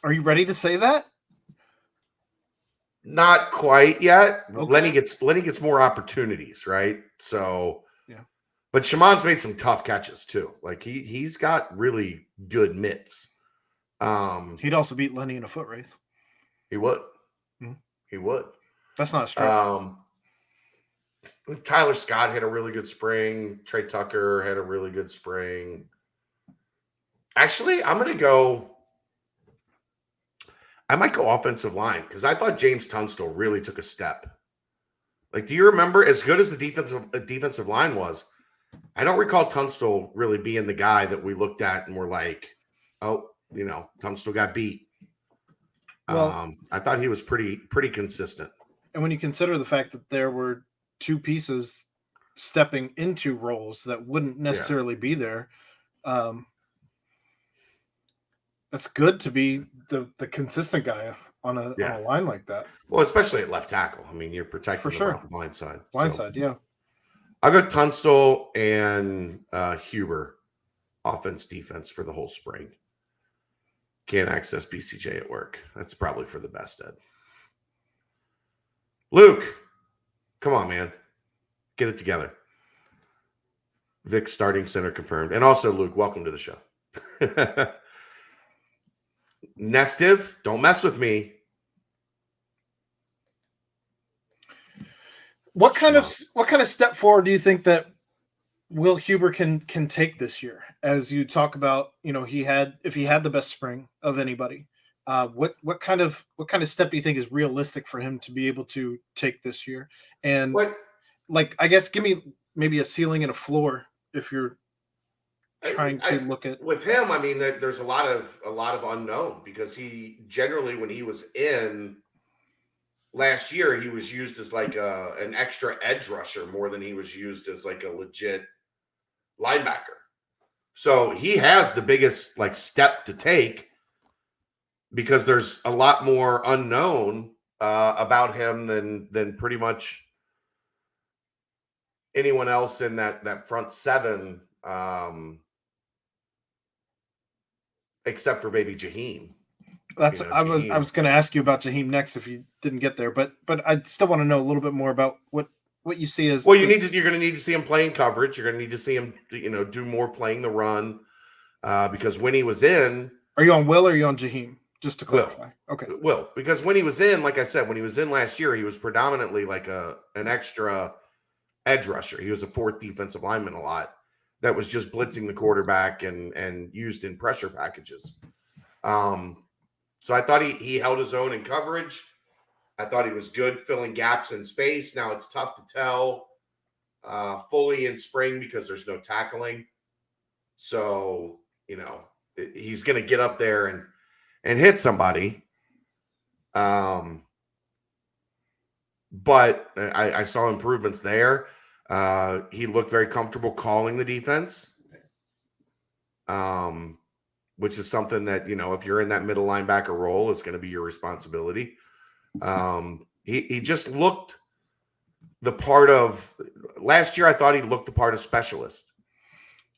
Are you ready to say that? Not quite yet. Okay. Lenny gets more opportunities, right? So yeah. But Shaman's made some tough catches too. Like he's got really good mitts. He'd also beat Lenny in a foot race. He would. Mm-hmm. He would. That's not a stretch. Tyler Scott had a really good spring. Trey Tucker had a really good spring. Actually, I might go offensive line because I thought James Tunstall really took a step. Like, do you remember, as good as the defensive line was, I don't recall Tunstall really being the guy that we looked at and were like, oh, Tunstall got beat. Well, I thought he was pretty consistent. And when you consider the fact that there were 2 pieces stepping into roles that wouldn't necessarily be there, that's good to be the consistent guy on a line like that. Well, especially at left tackle. You're protecting the blind side. Blind side, yeah. I'll go Tunstall and Huber offense, defense for the whole spring. Can't access BCJ at work. That's probably for the best, Ed. Luke, come on, man. Get it together. Vic starting center confirmed. And also, Luke, welcome to the show. Nestive, don't mess with me. What kind of step forward do you think that Will Huber can take this year? As you talk about, if he had the best spring of anybody, what kind of step do you think is realistic for him to be able to take this year? And I guess give me maybe a ceiling and a floor if you're trying to look at with him. I mean, there's a lot of unknown, because he generally, when he was in last year, he was used as like an extra edge rusher more than he was used as like a legit linebacker. So he has the biggest step to take, because there's a lot more unknown about him than pretty much anyone else in that front seven, except for maybe Jaheim. I was going to ask you about Jaheim next if you didn't get there, but I still want to know a little bit more about what you see as. Well, you're going to need to see him playing coverage. You're going to need to see him, do more playing the run, because when he was in. Are you on Will or are you on Jaheim? Just to clarify. Will. Okay. Will, because when he was in, like I said, when he was in last year, he was predominantly like an extra edge rusher. He was a fourth defensive lineman a lot that was just blitzing the quarterback and used in pressure packages. So I thought he held his own in coverage. I thought he was good filling gaps in space. Now it's tough to tell fully in spring because there's no tackling. So, he's going to get up there and hit somebody. But I saw improvements there. He looked very comfortable calling the defense. Which is something that, if you're in that middle linebacker role, it's going to be your responsibility. He just looked the part of last year. I thought he looked the part of specialist.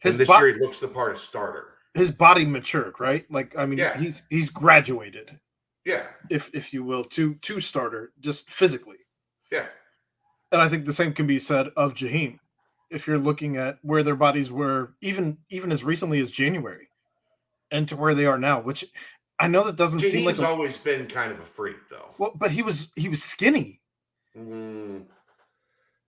And this year he looks the part of starter. His body matured, right? Yeah. He's graduated. Yeah. If you will, to starter, just physically. Yeah. And I think the same can be said of Jaheim. If you're looking at where their bodies were, even as recently as January, and to where they are now, which I know that doesn't seem like. He's always been kind of a freak, though. Well, but he was skinny. Not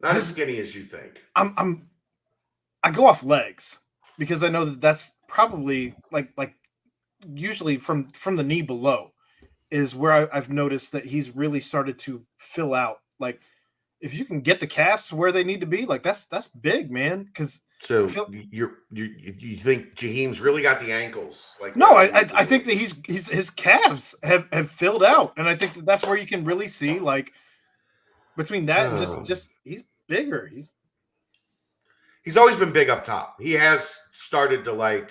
as skinny as you think. I go off legs because I know that's probably like usually from the knee below is where I've noticed that he's really started to fill out. Like if you can get the calves where they need to be, that's big, man. Because so you think Jaheim's really got the ankles? No, I think that his calves have filled out, and I think that's where you can really see between that and just he's bigger. He's always been big up top. He has started to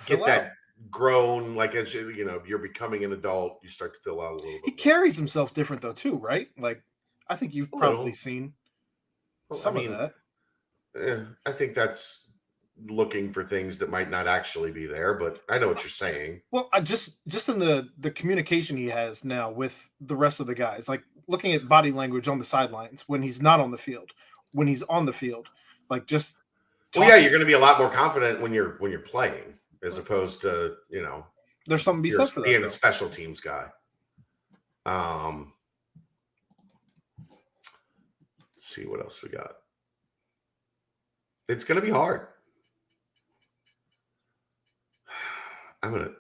get that grown, as you're becoming an adult, you start to fill out a little bit. He carries himself different though too, right? I think you've probably seen some of that. I think that's looking for things that might not actually be there, but I know what you're saying. Well, I just in the communication he has now with the rest of the guys, looking at body language on the sidelines when he's not on the field, when he's on the field, just. Well, yeah, you're going to be a lot more confident when you're playing as opposed to There's something to be said for that. Being a special teams guy. Let's see what else we got. It's going to be hard. I'm going to.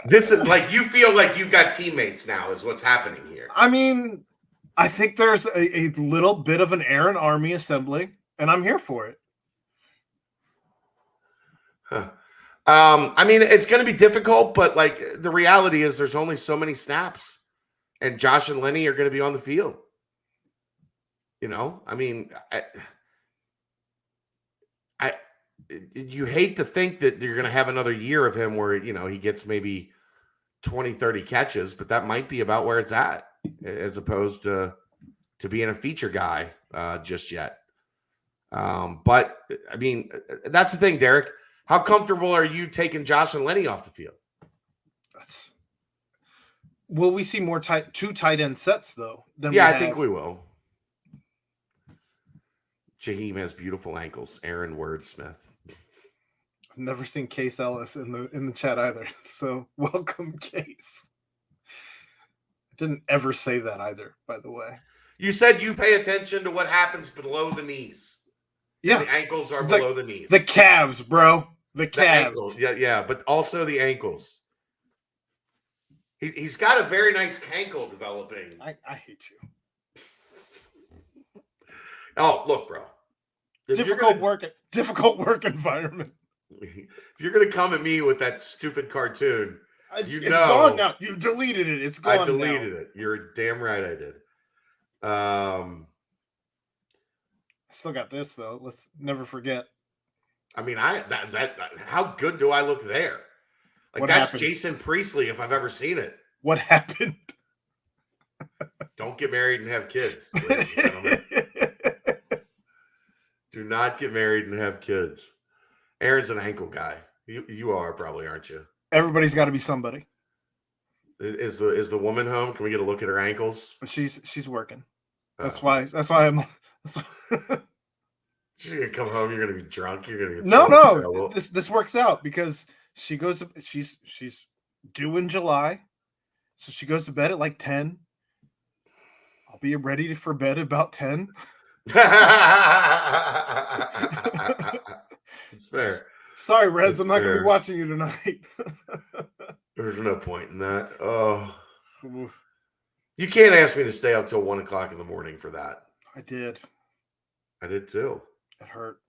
This is you feel like you've got teammates now, is what's happening here. I mean, I think there's a little bit of an Aaron Army assembly, and I'm here for it. Huh. I mean, it's going to be difficult, but the reality is there's only so many snaps, and Josh and Lenny are going to be on the field. I mean, you hate to think that you're going to have another year of him where, he gets maybe 20, 30 catches, but that might be about where it's at as opposed to to being a feature guy just yet. But I mean, that's the thing, Derek. How comfortable are you taking Josh and Lenny off the field? Will we see more two tight end sets though? I think we will. Jaheim has beautiful ankles. Aaron Wordsmith. I've never seen Case Ellis in the chat either. So welcome, Case. I didn't ever say that either, by the way. You said you pay attention to what happens below the knees. Yeah. The ankles are below the knees. The calves, bro. The calves. Yeah, but also the ankles. He's got a very nice cankle developing. I hate you. Oh, look, bro. Difficult work environment. If you're gonna come at me with that stupid cartoon, it's gone now. You deleted it. It's gone. I deleted it. You're damn right I did. I still got this though. Let's never forget. I mean, how good do I look there? Like what that's happened? Jason Priestley if I've ever seen it. What happened? Don't get married and have kids, ladies and gentlemen. Do not get married and have kids. Aaron's an ankle guy. You are probably, aren't you? Everybody's got to be somebody. Is the woman home? Can we get a look at her ankles? She's working. That's why I'm. She's gonna come home. You're gonna be drunk. You're gonna get no. This works out because she goes. She's due in July, so she goes to bed at like 10. I'll be ready for bed about 10. It's fair. Sorry, Reds. I'm not going to be watching you tonight. There's no point in that. Oh, you can't ask me to stay up till 1 o'clock in the morning for that. I did too. It hurt.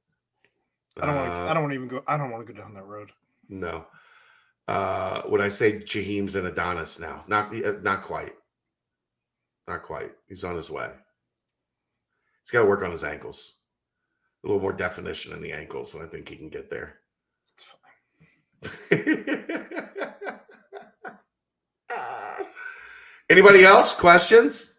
I don't want to even go. I don't want to go down that road. No. Would I say Jaheim's an Adonis now? Not quite. Not quite. He's on his way. He's got to work on his ankles. A little more definition in the ankles, and I think he can get there. It's fine. Anybody else? Questions?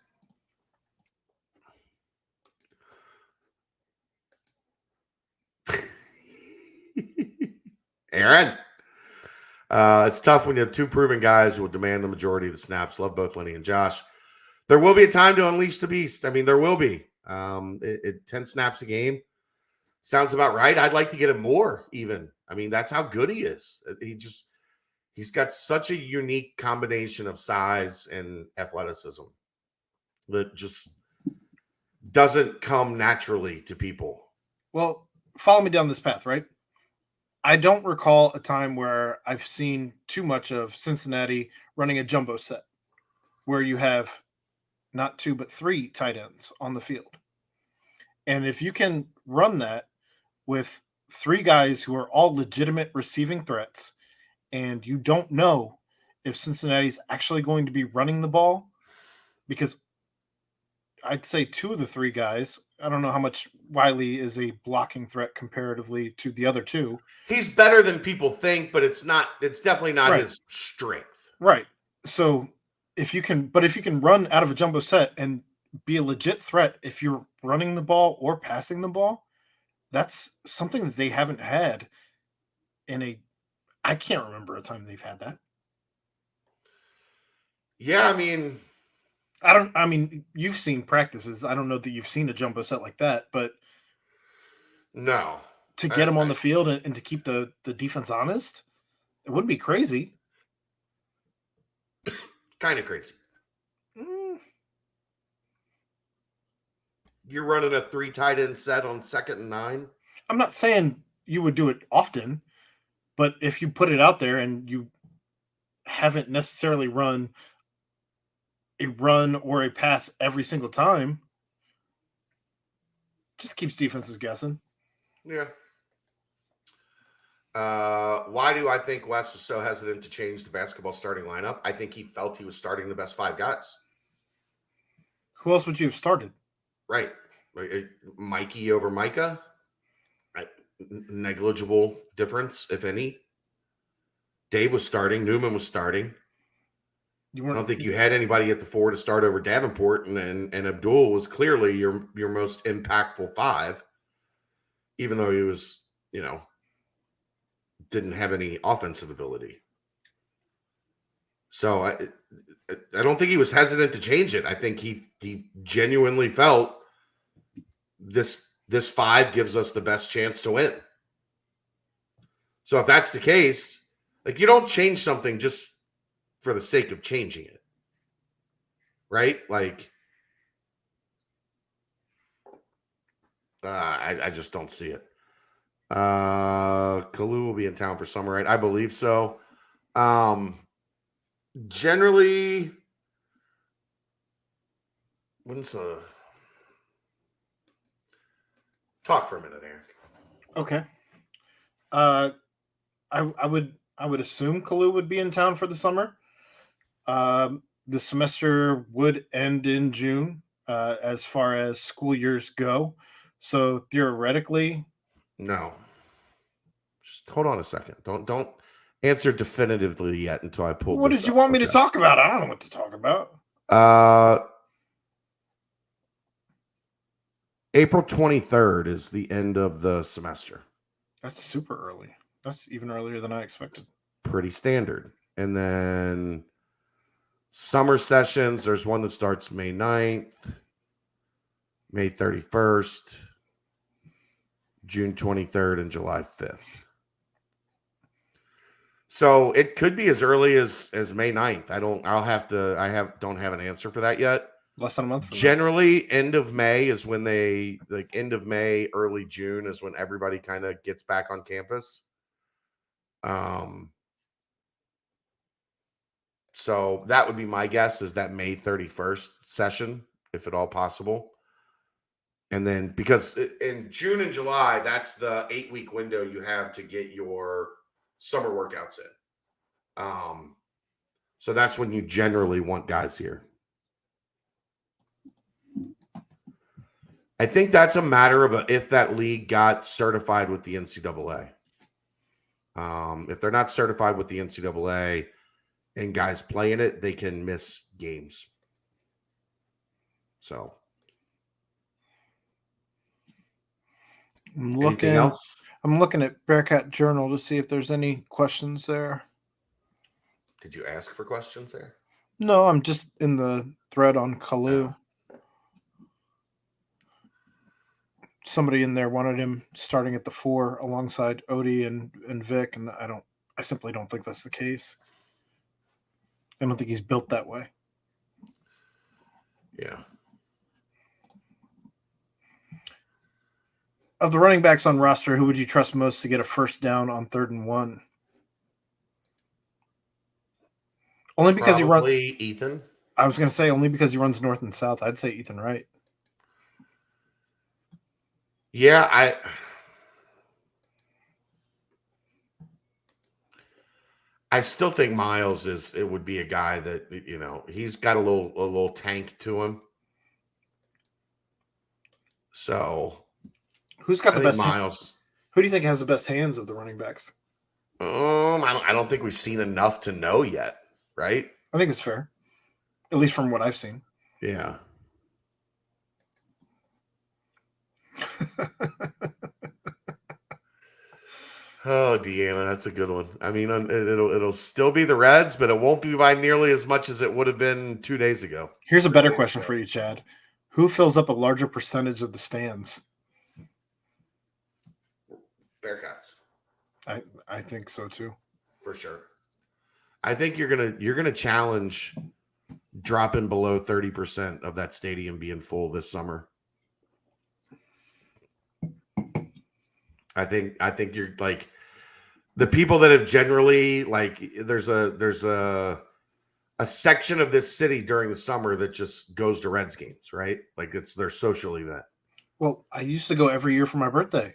Aaron? It's tough when you have two proven guys who will demand the majority of the snaps. Love both Lenny and Josh. There will be a time to unleash the beast. I mean, there will be. 10 snaps a game sounds about right. I'd like to get him more even. I mean, that's how good he is. He's got such a unique combination of size and athleticism that just doesn't come naturally to people. Well, follow me down this path, right? I don't recall a time where I've seen too much of Cincinnati running a jumbo set where you have not 2, but 3 tight ends on the field. And if you can run that with 3 guys who are all legitimate receiving threats, and you don't know if Cincinnati's actually going to be running the ball, because I'd say 2 of the 3 guys, I don't know how much Wiley is a blocking threat comparatively to the other 2. He's better than people think, but it's definitely not his strength. Right. So if you can run out of a jumbo set and be a legit threat if you're running the ball or passing the ball, that's something that they haven't had I can't remember a time they've had that. Yeah, I mean, you've seen practices. I don't know that you've seen a jumbo set like that, but no. To get them on the field and to keep the defense honest, it wouldn't be crazy. Kind of crazy. You're running a 3 tight end set on 2nd and 9? I'm not saying you would do it often, but if you put it out there and you haven't necessarily run a run or a pass every single time, just keeps defenses guessing. Yeah. Why do I think Wes was so hesitant to change the basketball starting lineup? I think he felt he was starting the best 5 guys. Who else would you have started? Right. Mikey over Micah. Negligible difference, if any. Dave was starting. Newman was starting. You I weren't. don't think you had anybody at the 4 to start over Davenport, and Abdul was clearly your most impactful 5, even though he was, didn't have any offensive ability. So I don't think he was hesitant to change it. I think he genuinely felt this 5 gives us the best chance to win. So if that's the case, like, you don't change something just for the sake of changing it, right? Like, I just don't see it. Kalu will be in town for summer, right? I believe so. Generally, talk for a minute, Aaron. Okay. I would assume Kalu would be in town for the summer. The semester would end in June, as far as school years go. So theoretically, No. Just hold on a second. Don't answer definitively yet until I pull. what did you want me to talk about? I don't know what to talk about. April 23rd is the end of the semester. That's super early. That's even earlier than I expected. Pretty standard. And then summer sessions, there's one that starts May 9th, May 31st, June 23rd, and July 5th. So it could be as early as May 9th. I don't have an answer for that yet. Less than a month from Generally, end of May is when end of May, early June is when everybody kind of gets back on campus. So that would be my guess, is that May 31st session, if at all possible. And then, because in June and July, that's the 8-week window you have to get your summer workouts in. So that's when you generally want guys here. I think that's a matter of if that league got certified with the NCAA. If they're not certified with the NCAA and guys playing it, they can miss games. So, anything else? I'm looking at Bearcat Journal to see if there's any questions there. Did you ask for questions there? No, I'm just in the thread on Kalu. Somebody in there wanted him starting at the 4 alongside Odie and Vic, and I simply don't think that's the case. I don't think he's built that way. Yeah. Of the running backs on roster, who would you trust most to get a first down on 3rd and 1? Only because Probably Ethan. I was going to say only because he runs north and south. I'd say Ethan Wright. Yeah, I still think Miles would be a guy that, he's got a little tank to him. So who's got the best Miles? Who do you think has the best hands of the running backs? I don't think we've seen enough to know yet, right? I think it's fair, at least from what I've seen. Yeah. Oh, Deanna, that's a good one. I mean, it'll still be the Reds, but it won't be by nearly as much as it would have been 2 days ago. Here's a better question for you, Chad. Who fills up a larger percentage of the stands? Bearcats. I think so too. For sure. I think you're gonna challenge dropping below 30% of that stadium being full this summer. I think you're like the people that have generally, like, there's a section of this city during the summer that just goes to Reds games, right? Like, it's their social event. Well, I used to go every year for my birthday.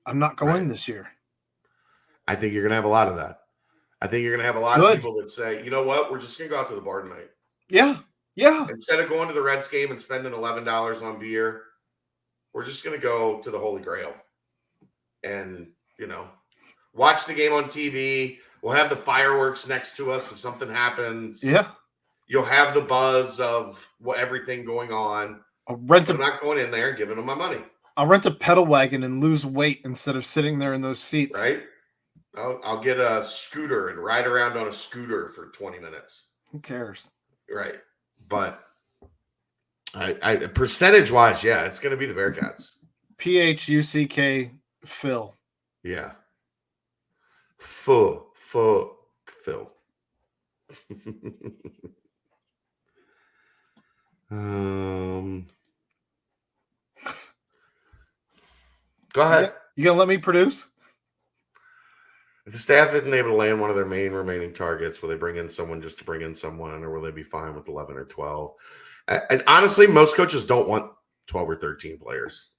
I'm not going this year. I think you're going to have a lot of that. I think you're going to have a lot of people that say, you know what, we're just going to go out to the bar tonight. Yeah. Yeah. Instead of going to the Reds game and spending $11 on beer, we're just going to go to the Holy Grail and, watch the game on TV. We'll have the fireworks next to us if something happens. Yeah. You'll have the buzz of everything going on. I'm not going in there and giving them my money. I'll rent a pedal wagon and lose weight instead of sitting there in those seats. Right? I'll get a scooter and ride around on a scooter for 20 minutes. Who cares? Right. But I percentage-wise, yeah, it's going to be the Bearcats. PHUCK Phil. Yeah. Phil. Go ahead. You gonna let me produce? If the staff isn't able to land one of their main remaining targets, will they bring in someone just to bring in someone, or will they be fine with 11 or 12? And honestly, most coaches don't want 12 or 13 players.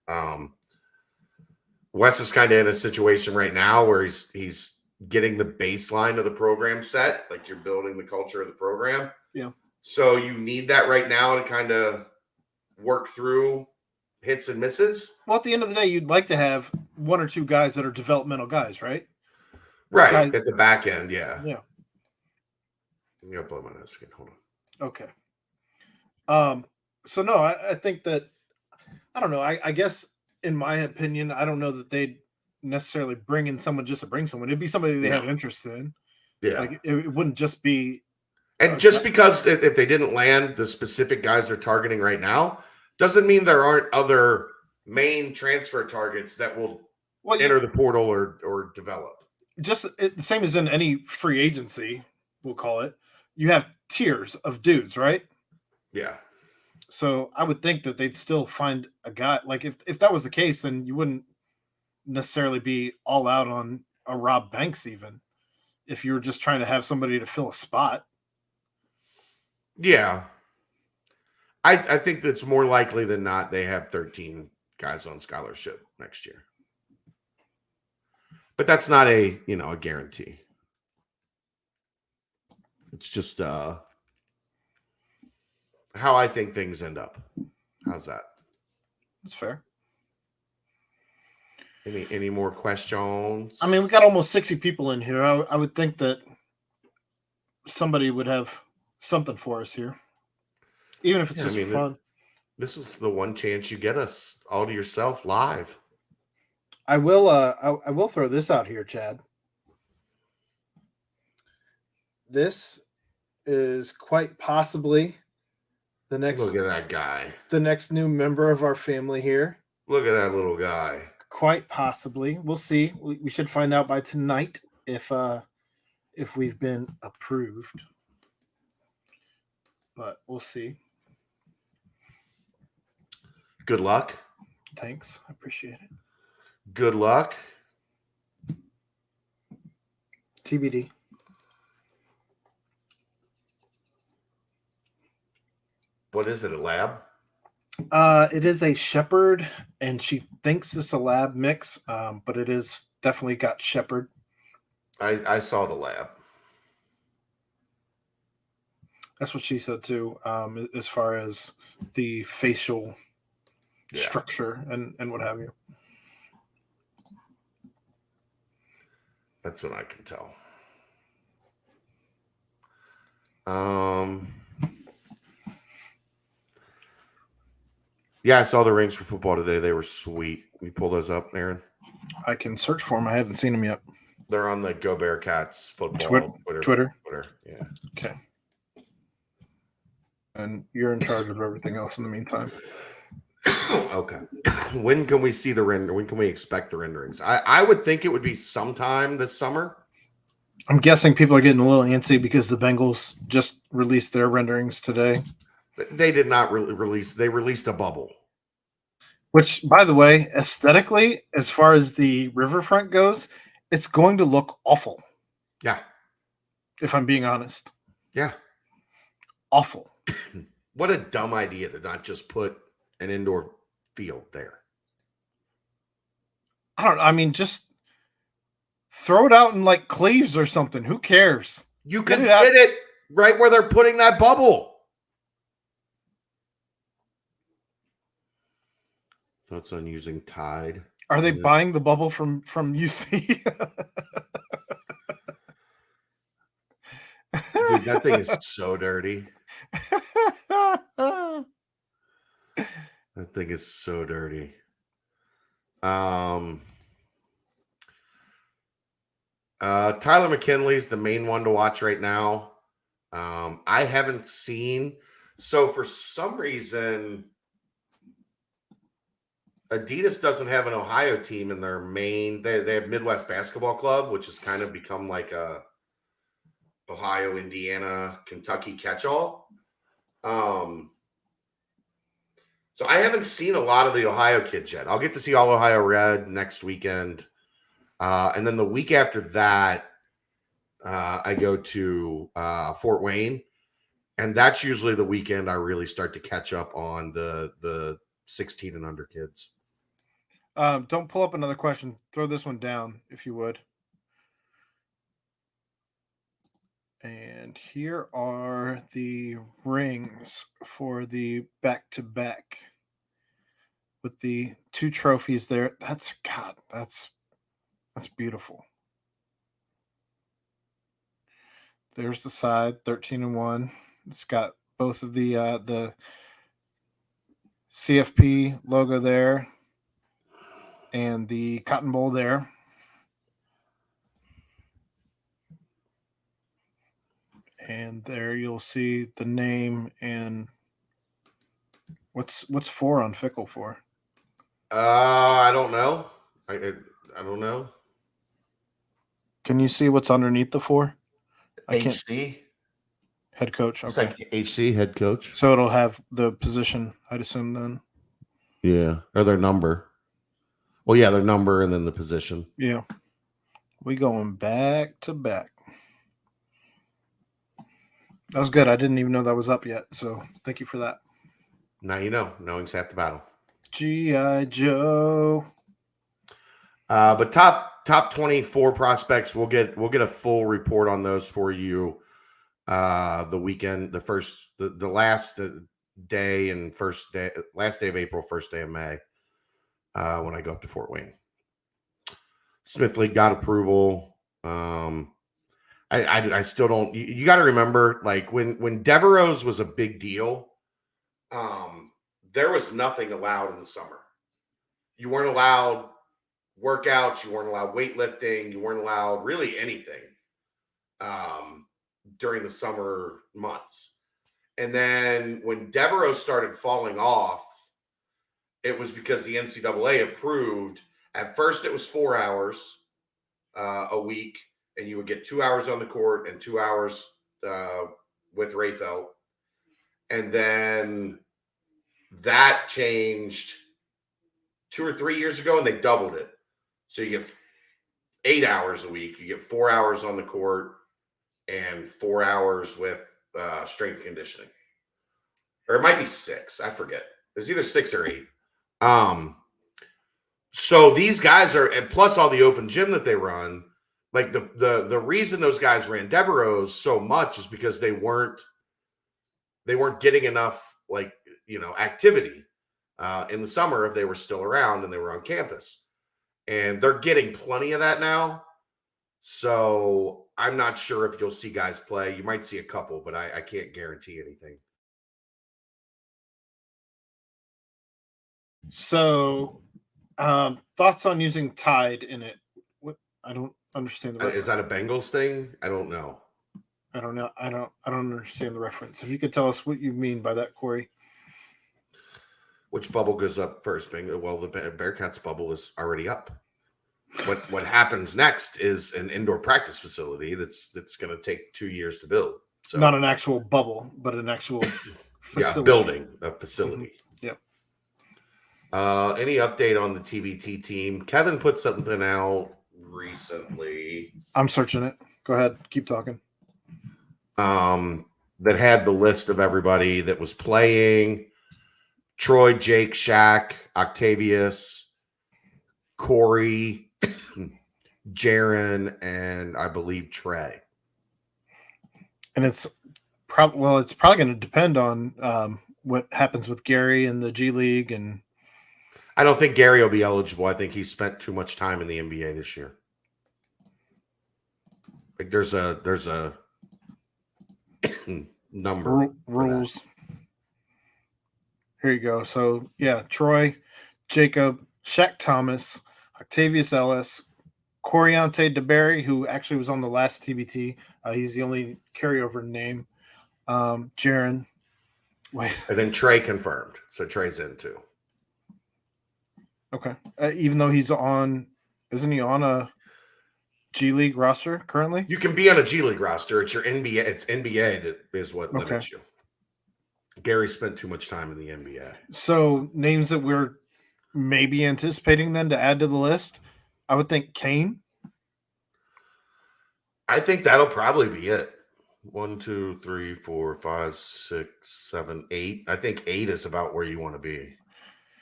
Wes is kind of in a situation right now where he's getting the baseline of the program set, like you're building the culture of the program. Yeah. So you need that right now to kind of work through hits and misses. Well, at the end of the day, you'd like to have one or two guys that are developmental guys, right? Right. Guys, at the back end, yeah. Yeah. I'm going to blow my nose again. Hold on. Okay. So, no, I think that, I don't know. I guess, in my opinion, I don't know that they'd necessarily bring in someone just to bring someone. It'd be somebody they have interest in. Yeah. Like, it wouldn't just be. And just because if they didn't land the specific guys they're targeting right now, doesn't mean there aren't other main transfer targets that will enter the portal or develop. Just the same as in any free agency, we'll call it. You have tiers of dudes, right? Yeah. So I would think that they'd still find a guy. Like if that was the case, then you wouldn't necessarily be all out on a Rob Banks, even if you were just trying to have somebody to fill a spot. Yeah. I think that's more likely than not they have 13 guys on scholarship next year. But that's not a guarantee. It's just how I think things end up. How's that? That's fair. Any more questions? I mean, we got almost 60 people in here. I would think that somebody would have something for us here. Even if it's just fun. This is the one chance you get us all to yourself live. I will throw this out here, Chad. This is quite possibly the next. Look at that guy. The next new member of our family here. Look at that little guy. Quite possibly. We'll see. We should find out by tonight if we've been approved. But we'll see. Good luck. Thanks. I appreciate it. Good luck. TBD. What is it, a lab? It is a shepherd, and she thinks it's a lab mix, but it is definitely got shepherd. I saw the lab. That's what she said too, as far as the facial structure and what have you. That's what I can tell. Yeah, I saw the rings for football today. They were sweet. You pull those up, Aaron? I can search for them. I haven't seen them yet. They're on the Go Bearcats football Twitter. Yeah. Okay. And you're in charge of everything else in the meantime. Okay. When can we see the render? When can we expect the renderings? I would think it would be sometime this summer. I'm guessing people are getting a little antsy because the Bengals just released their renderings today. They did not release. They released a bubble. Which, by the way, aesthetically, as far as the riverfront goes, it's going to look awful. Yeah. If I'm being honest. Yeah. Awful. What a dumb idea to not just put an indoor field there. I mean, just throw it out in like Cleves or something. Who cares? You can fit it right where they're putting that bubble. Thoughts on using Tide? Are they buying the bubble from UC? Dude, that thing is so dirty. That thing is so dirty. Tyler McKinley's the main one to watch right now. I haven't seen. So for some reason, Adidas doesn't have an Ohio team in their main. They have Midwest Basketball Club, which has kind of become like a Ohio, Indiana, Kentucky catch-all. So I haven't seen a lot of the Ohio kids yet. I'll get to see all Ohio Red next weekend. And then the week after that, I go to Fort Wayne. And that's usually the weekend I really start to catch up on the 16 and under kids. Don't pull up another question. Throw this one down, if you would. And here are the rings for the back-to-back with the 2 trophies there. That's beautiful. There's the side 13-1. It's got both of the CFP logo there and the Cotton Bowl there. And there you'll see the name and what's 4 on Fickle for? I don't know. I don't know. Can you see what's underneath the 4? HC head coach. It's Okay. like HC head coach. So it'll have the position, I'd assume then. Yeah, or their number. Well, yeah, their number and then the position. Yeah. We going back to back. That was good. I didn't even know that was up yet. So thank you for that. Now you know. Knowing's half the battle. G.I. Joe. But top 24 prospects, we'll get a full report on those for you. The weekend, the last day and last day of April, first day of May, when I go up to Fort Wayne. Smith League got approval. I still don't. You got to remember, like when Devereaux's was a big deal, there was nothing allowed in the summer. You weren't allowed workouts. You weren't allowed weightlifting. You weren't allowed really anything during the summer months. And then when Devereaux started falling off, it was because the NCAA approved. At first, it was 4 hours a week, and you would get 2 hours on the court and 2 hours with Rayfeld. And then that changed 2 or 3 years ago, and they doubled it. So you get 8 hours a week. You get 4 hours on the court and 4 hours with strength and conditioning. Or it might be 6. I forget. It's either 6 or 8. So these guys are, and plus all the open gym that they run, like the reason those guys ran Devereaux's so much is because they weren't getting enough, like, activity in the summer if they were still around and they were on campus. And they're getting plenty of that now. So I'm not sure if you'll see guys play. You might see a couple, but I can't guarantee anything. So thoughts on using Tide in it? What, I don't understand the reference. Is that a Bengals thing? I don't know. I don't know. I don't understand the reference. If you could tell us what you mean by that, Corey. Which bubble goes up first? Well, the Bearcats bubble is already up. What happens next is an indoor practice facility that's going to take 2 years to build. So not an actual bubble, but an actual facility. Building a facility. Mm-hmm. Yep. Any update on the TBT team? Kevin put something out recently. I'm searching it. Go ahead. Keep talking. That had the list of everybody that was playing. Troy, Jake, Shaq, Octavius, Corey, Jaron, and I believe Trey. And it's probably going to depend on what happens with Gary and the G League. And I don't think Gary will be eligible. I think he spent too much time in the NBA this year. Like there's a number rules. Here you go. So yeah, Troy, Jacob, Shaq Thomas, Octavius Ellis, Coriante DeBerry, who actually was on the last TBT. He's the only carryover name. Jaron. And then Trey confirmed. So Trey's in too. Okay. Even though he's on, isn't he on a G League roster currently? You can be on a G League roster. It's your NBA. It's NBA that is what limits you. Gary spent too much time in the NBA. So names that we're maybe anticipating then to add to the list, I would think Kane. I think that'll probably be it. 1, 2, 3, 4, 5, 6, 7, 8. I think 8 is about where you want to be.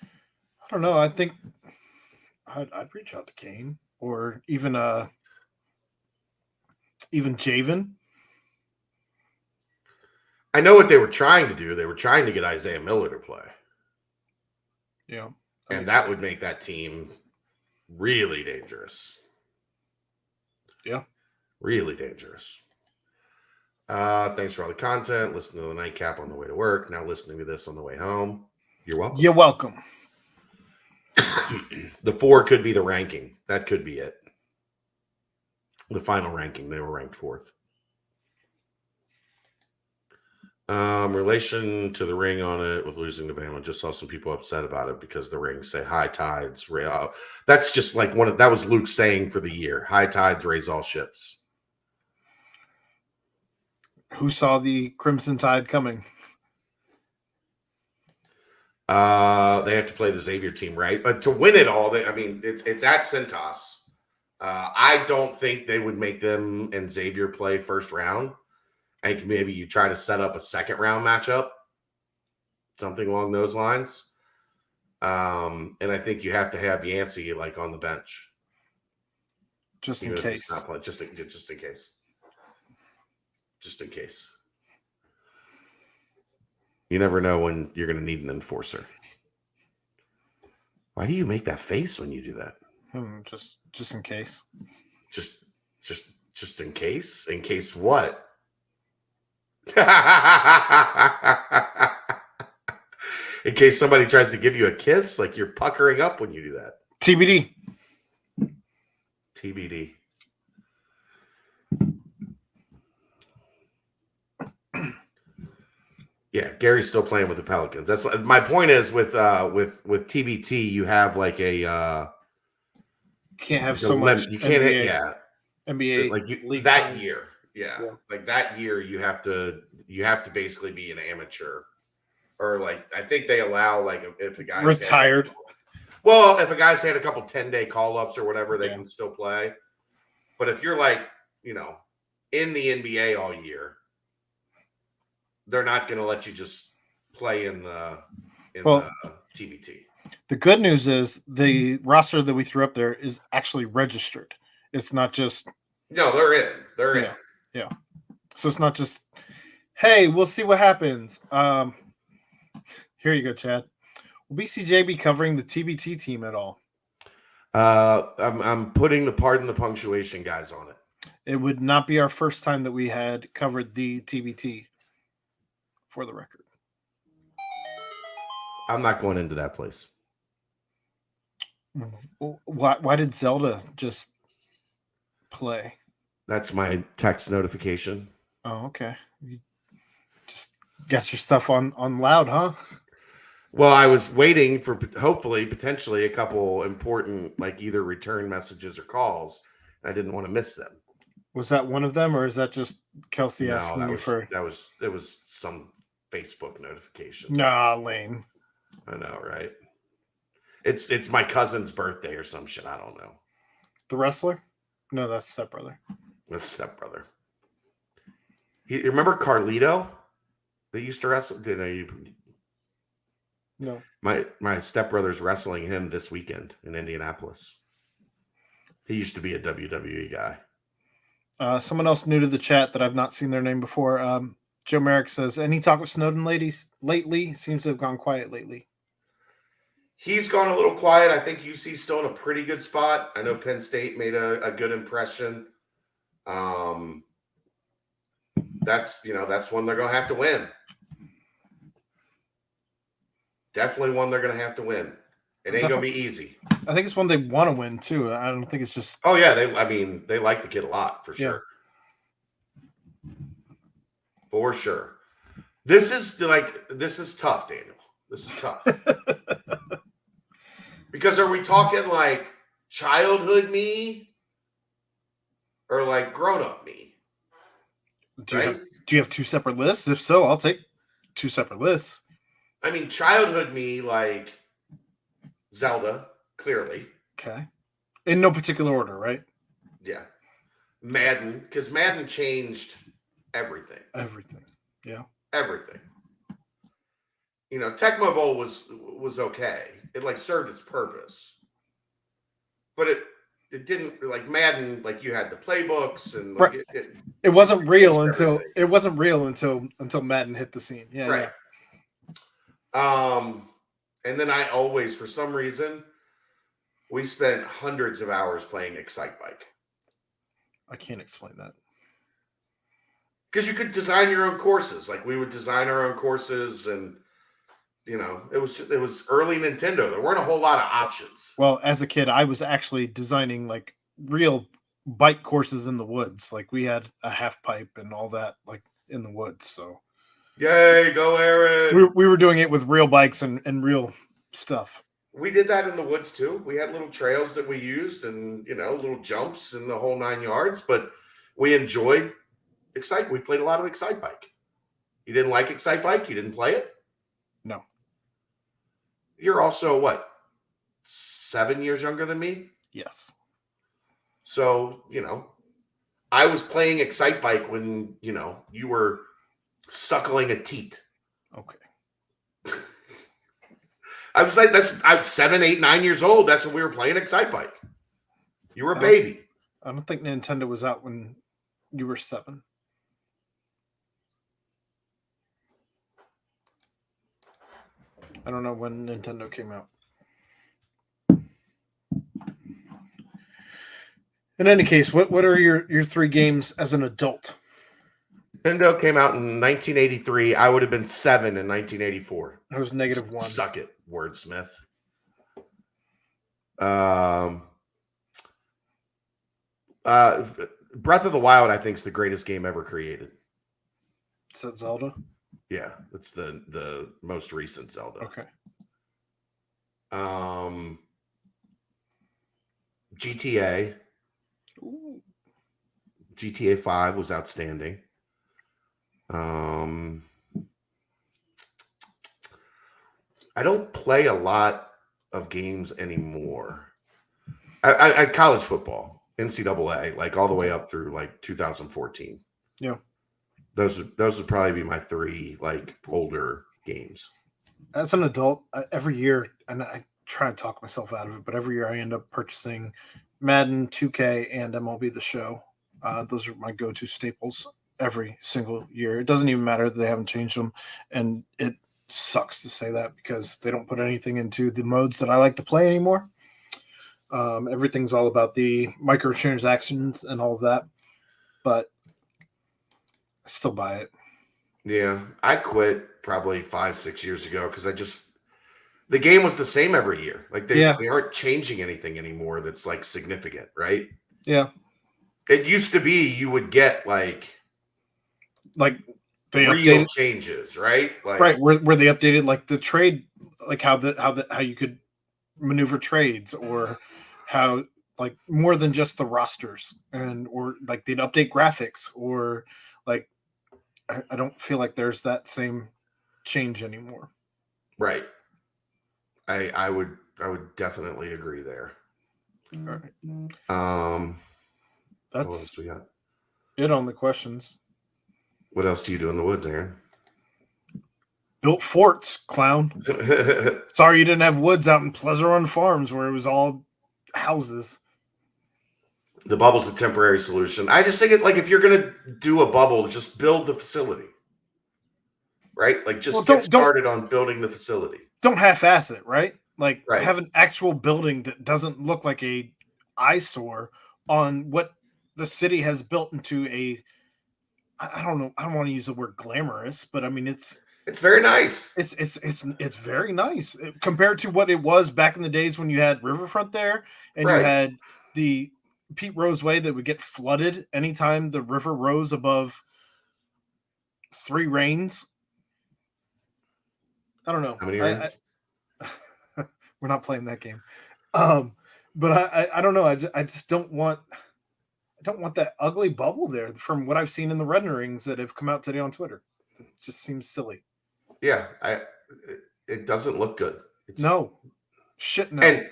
I don't know. I think I'd reach out to Kane or even Javen. I know what they were trying to do. They were trying to get Isaiah Miller to play. Yeah. And that would make that team really dangerous. Yeah. Really dangerous. Thanks for all the content. Listen to the nightcap on the way to work. Now listening to this on the way home. You're welcome. You're welcome. The 4 could be the ranking. That could be it. The final ranking. They were ranked 4th. Relation to the ring on it with losing to Bama. Just saw some people upset about it because the rings say high tides. That's just like that was Luke's saying for the year. High tides raise all ships. Who saw the Crimson Tide coming? They have to play the Xavier team, right? But to win it all, it's at Cintas. I don't think they would make them and Xavier play first round. I think maybe you try to set up a second round matchup, something along those lines. And I think you have to have Yancey like on the bench, just in case. Not play, just in case. Just in case. You never know when you're going to need an enforcer. Why do you make that face when you do that? Just in case. Just in case? In case what? In case somebody tries to give you a kiss, like you're puckering up when you do that. TBD. Yeah, Gary's still playing with the Pelicans. That's what my point is with TBT. You have like a can't have so much. You can't hit NBA like league that time. year. Yeah, like that year you have to basically be an amateur, or like I think they allow like if a guy retired. If a guy's had a couple 10-day call-ups or whatever, they can still play. But if you're like in the NBA all year, they're not going to let you just play in the TBT. The good news is the roster that we threw up there is actually registered. It's not just they're in. They're in. Yeah. So it's not just, hey, we'll see what happens. Here you go, Chad. Will BCJ be covering the TBT team at all? I'm putting the pardon the punctuation guys on it. It would not be our first time that we had covered the TBT, for the record. I'm not going into that place. Why did Zelda just play? That's my text notification. Oh, okay. You just got your stuff on loud, huh? Well, I was waiting for potentially a couple important, like either return messages or calls. I didn't want to miss them. Was that one of them, or is that just Kelsey asking you for? It was some Facebook notification. Nah, lame. I know, right? It's my cousin's birthday or some shit. I don't know. The wrestler? No, that's stepbrother. That's stepbrother. You remember Carlito? They used to wrestle. No. My stepbrother's wrestling him this weekend in Indianapolis. He used to be a WWE guy. Someone else new to the chat that I've not seen their name before. Joe Merrick says, any talk with Snowden ladies lately? Seems to have gone quiet lately. He's gone a little quiet. I think UC's still in a pretty good spot. I know Penn State made a good impression. that's one they're gonna have to win. Definitely one they're gonna have to win. It ain't gonna be easy. I think it's one they want to win too. I don't think it's just. Oh yeah, they like the kid a lot for sure. For sure. This is tough, Daniel. This is tough. Because are we talking like childhood me or like grown up me? Do you have two separate lists? If so, I'll take two separate lists. I mean, childhood me, like Zelda, clearly. Okay. In no particular order, right? Yeah. Madden, because Madden changed everything. Everything. Yeah. Everything. Tecmo Bowl was okay. It like served its purpose. But it didn't, like Madden, like you had the playbooks and like right. It wasn't real until Madden hit the scene. Yeah. Right. Yeah. And then I always, for some reason, we spent hundreds of hours playing Excite Bike. I can't explain that. Because you could design your own courses. Like we would design our own courses, and it was early Nintendo. There weren't a whole lot of options. Well, as a kid, I was actually designing like real bike courses in the woods. Like we had a half pipe and all that, like in the woods. So, yay, go Aaron! We were doing it with real bikes and real stuff. We did that in the woods too. We had little trails that we used, and little jumps and the whole 9 yards. But we enjoyed Excite. We played a lot of Excite Bike. You didn't like Excite Bike? You didn't play it? No. You're also what? 7 years younger than me? Yes. So, I was playing Excite Bike when, you were suckling a teat. Okay. I was 7, 8, 9 years old. That's when we were playing Excite Bike. You were a baby. I don't think Nintendo was out when you were 7. I don't know when Nintendo came out. In any case, what are your 3 games as an adult? Nintendo came out in 1983. I would have been 7 in 1984. I was -1. Suck it, wordsmith. Breath of the Wild, I think, is the greatest game ever created. Is that Zelda? Yeah, it's the most recent Zelda. Okay. GTA. Ooh. GTA 5 was outstanding. I don't play a lot of games anymore. I college football, NCAA, like all the way up through like 2014. Yeah. Those would probably be my 3 like older games. As an adult, every year, and I try to talk myself out of it, but every year I end up purchasing Madden, 2K, and MLB The Show. Those are my go-to staples every single year. It doesn't even matter that they haven't changed them, and it sucks to say that because they don't put anything into the modes that I like to play anymore. Everything's all about the microtransactions and all of that, but I still buy it. Yeah, I quit probably 5-6 years ago because the game was the same every year. Like they aren't changing anything anymore that's like significant, right? Yeah. It used to be you would get like they real updated changes, right? Like right where they updated like the trade, like how you could maneuver trades, or how like more than just the rosters, or like they'd update graphics, or like I don't feel like there's that same change anymore. Right. I would definitely agree there. All right. That's what else we got? It on the questions. What else do you do in the woods, Aaron? Built forts, clown. Sorry you didn't have woods out in Pleasure Run Farms where it was all houses. The bubble's a temporary solution. I just think it like if you're gonna do a bubble, just build the facility. Right? Like just get started on building the facility. Don't half-ass it, right? Like have an actual building that doesn't look like a eyesore on what the city has built into a I don't know. I don't want to use the word glamorous, but I mean It's very nice. It's very nice compared to what it was back in the days when you had Riverfront there and you Right. had the Pete Rose Way that would get flooded anytime the river rose above 3 rains. I don't know. How many rains? We're not playing that game. But I don't know. I just don't want that ugly bubble there from what I've seen in the renderings that have come out today on Twitter. It just seems silly. Yeah, it doesn't look good. No. Shit no. And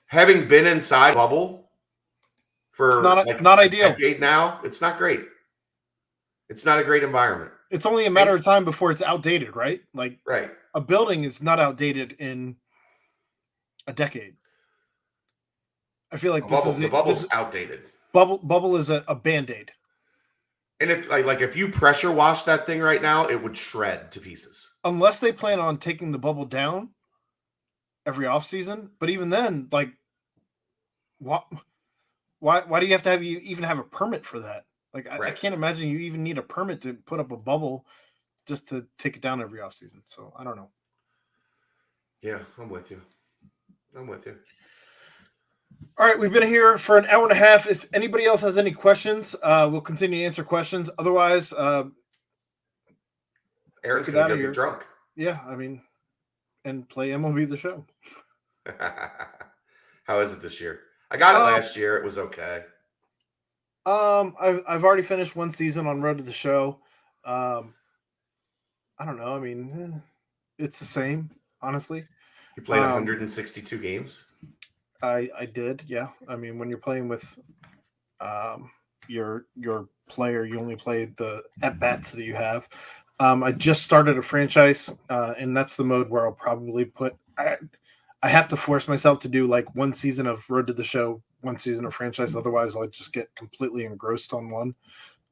having been inside bubble for not ideal. A decade now, it's not great. It's not a great environment. It's only a matter of time before it's outdated, right? Like right. A building is not outdated in a decade. I feel like the bubble's outdated. Bubble is a Band-Aid. And if you pressure wash that thing right now, it would shred to pieces. Unless they plan on taking the bubble down every offseason. But even then, like, why do you have to even have a permit for that? Like, I can't imagine you even need a permit to put up a bubble just to take it down every offseason. So I don't know. Yeah, I'm with you. All right, we've been here for an hour and a half. If anybody else has any questions, we'll continue to answer questions. Otherwise, Aaron's going to get drunk. Yeah, I mean, and play MLB The Show. How is it this year? I got it last year. It was okay. I've already finished one season on Road to the Show. I don't know. I mean, it's the same, honestly. You played 162 games? I did, yeah. I mean, when you're playing with your player, you only play the at-bats that you have. I just started a franchise, and that's the mode where I'll probably put I have to force myself to do like one season of Road to the Show, one season of franchise. Otherwise, I'll just get completely engrossed on one.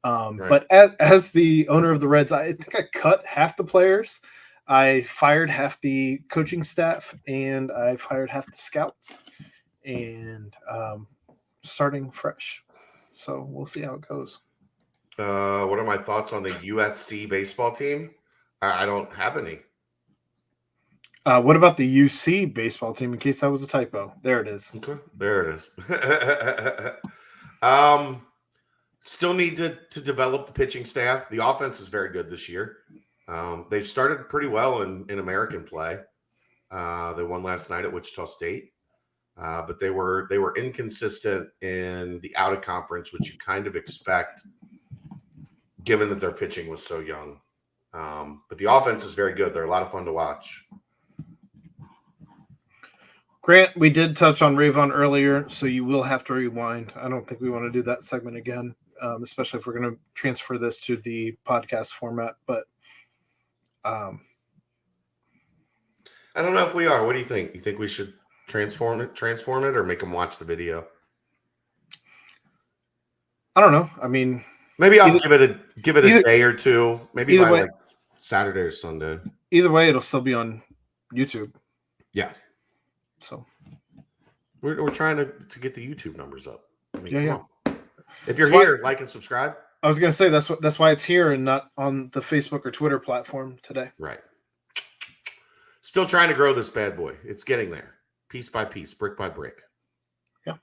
Right. But as the owner of the Reds, I think I cut half the players. I fired half the coaching staff, and I fired half the scouts, and starting fresh. So we'll see how it goes. What are my thoughts on the USC baseball team? I don't have any. What about the UC baseball team? In case that was a typo, there it is. Okay, there it is. Still need to develop the pitching staff. The offense is very good this year. They've started pretty well in American play. They won last night at Wichita State, but they were inconsistent in the out of conference, which you kind of expect, given that their pitching was so young. But the offense is very good. They're a lot of fun to watch. Grant, we did touch on Rayvon earlier, so you will have to rewind. I don't think we want to do that segment again, especially if we're going to transfer this to the podcast format. But I don't know if we are. What do you think? You think we should transform it, or make them watch the video? I don't know. I mean, maybe I'll give it a day or two. Maybe by like Saturday or Sunday. Either way, it'll still be on YouTube. Yeah. So we're trying to get the YouTube numbers up. I mean, yeah. If you're here, like and subscribe. I was going to say that's why it's here and not on the Facebook or Twitter platform today. Right. Still trying to grow this bad boy. It's getting there, piece by piece, brick by brick. Yeah.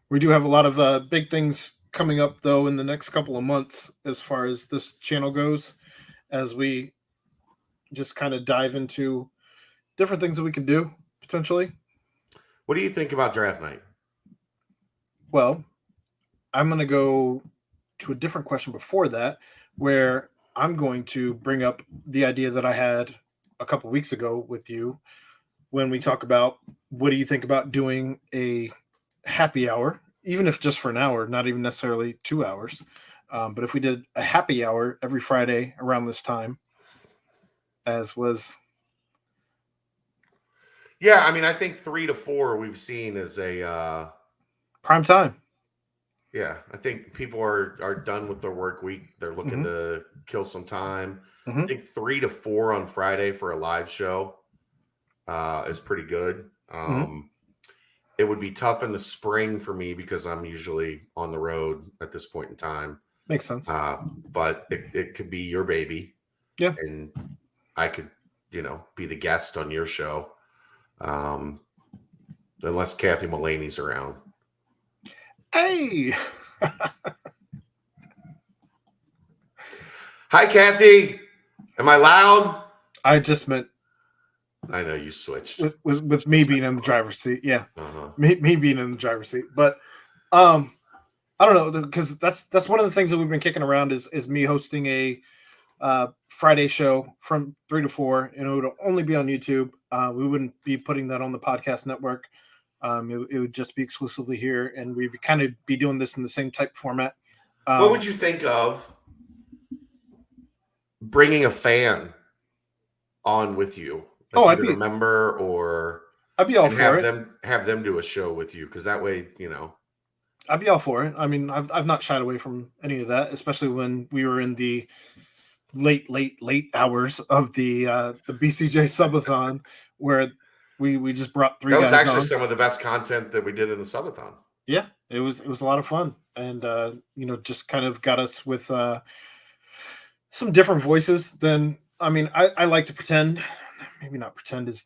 We do have a lot of big things coming up though in the next couple of months as far as this channel goes, as we just kind of dive into different things that we can do potentially. What do you think about draft night? Well, I'm going to go to a different question before that, where I'm going to bring up the idea that I had a couple weeks ago with you when we talk about what do you think about doing a happy hour, even if just for an hour, not even necessarily 2 hours. But if we did a happy hour every Friday around this time, as was. Yeah, I mean, I think 3 to 4 we've seen as a prime time. Yeah, I think people are done with their work week. They're looking to kill some time. I think 3 to 4 on Friday for a live show is pretty good. It would be tough in the spring for me because I'm usually on the road at this point in time. Makes sense. But it could be your baby. Yeah. And I could, be the guest on your show. Unless Kathy Mulaney's around. Hey. Hi, Kathy. Am I loud? I just meant I know you switched. With me being in the driver's seat. Yeah. Uh-huh. Me being in the driver's seat. But I don't know, because that's one of the things that we've been kicking around is me hosting a Friday show from 3 to 4, and it would only be on YouTube. We wouldn't be putting that on the podcast network. It would just be exclusively here, and we'd kind of be doing this in the same type format. What would you think of bringing a fan on with you? I'd be a member, or I'd be all for it. Have them do a show with you, because that way, I'd be all for it. I mean, I've not shied away from any of that, especially when we were in the late hours of the BCJ subathon, where we just brought three guys on. That was actually some of the best content that we did in the subathon. Yeah, it was a lot of fun, and just kind of got us with some different voices than, I mean, I like to pretend, maybe not pretend's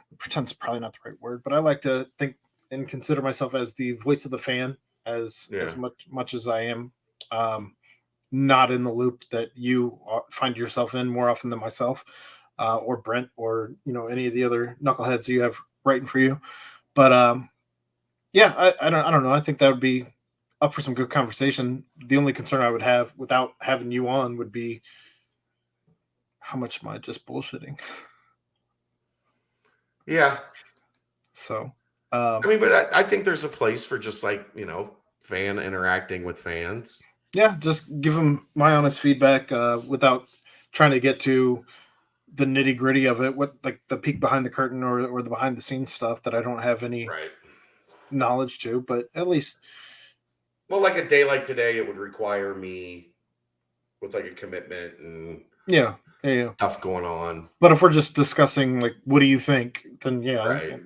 probably not the right word, but I like to think and consider myself as the voice of the fan as much as I am not in the loop that you find yourself in more often than myself, or Brent, or any of the other knuckleheads you have writing for you. But I don't know. I think that would be up for some good conversation. The only concern I would have without having you on would be, how much am I just bullshitting? Yeah. So, but I think there's a place for just fan interacting with fans. Yeah, just give them my honest feedback without trying to get to the nitty gritty of it, what like the peek behind the curtain or the behind the scenes stuff that I don't have any knowledge to, but at least. Well, like a day like today, it would require me with a commitment and stuff going on. But if we're just discussing what do you think, then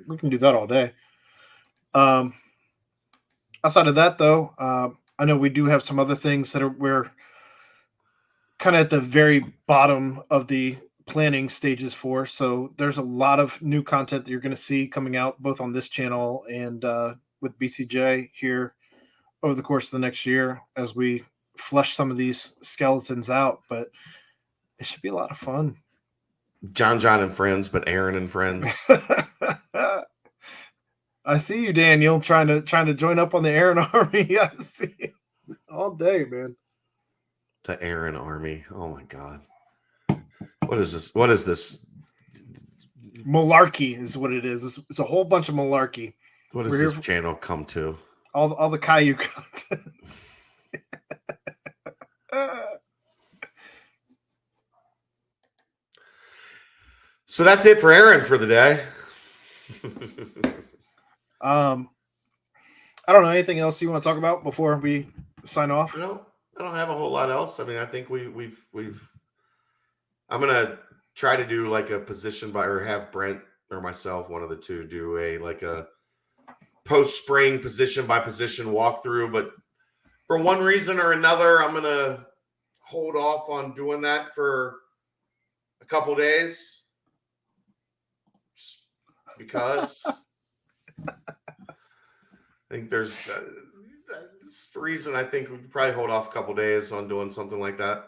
we can do that all day. Outside of that, though, I know we do have some other things that we're kind of at the very bottom of the planning stages for. So there's a lot of new content that you're going to see coming out both on this channel and with BCJ here over the course of the next year as we flesh some of these skeletons out. But it should be a lot of fun. John and friends, but Aaron and friends. I see you, Daniel, trying to join up on the Aaron army. I see you all day, man. The Aaron army. Oh my God. What is this? What is this? Malarkey is what it is. It's a whole bunch of malarkey. What does this channel come to? All the Caillou content. So that's it for Aaron for the day. I don't know, anything else you want to talk about before we sign off? No, I don't have a whole lot else. I mean, I think we've I'm gonna try to do a position or have Brent or myself, one of the two, do a post-spring position by position walkthrough. But for one reason or another, I'm gonna hold off on doing that for a couple days, just because I think there's that's the reason. I think we could probably hold off a couple days on doing something like that.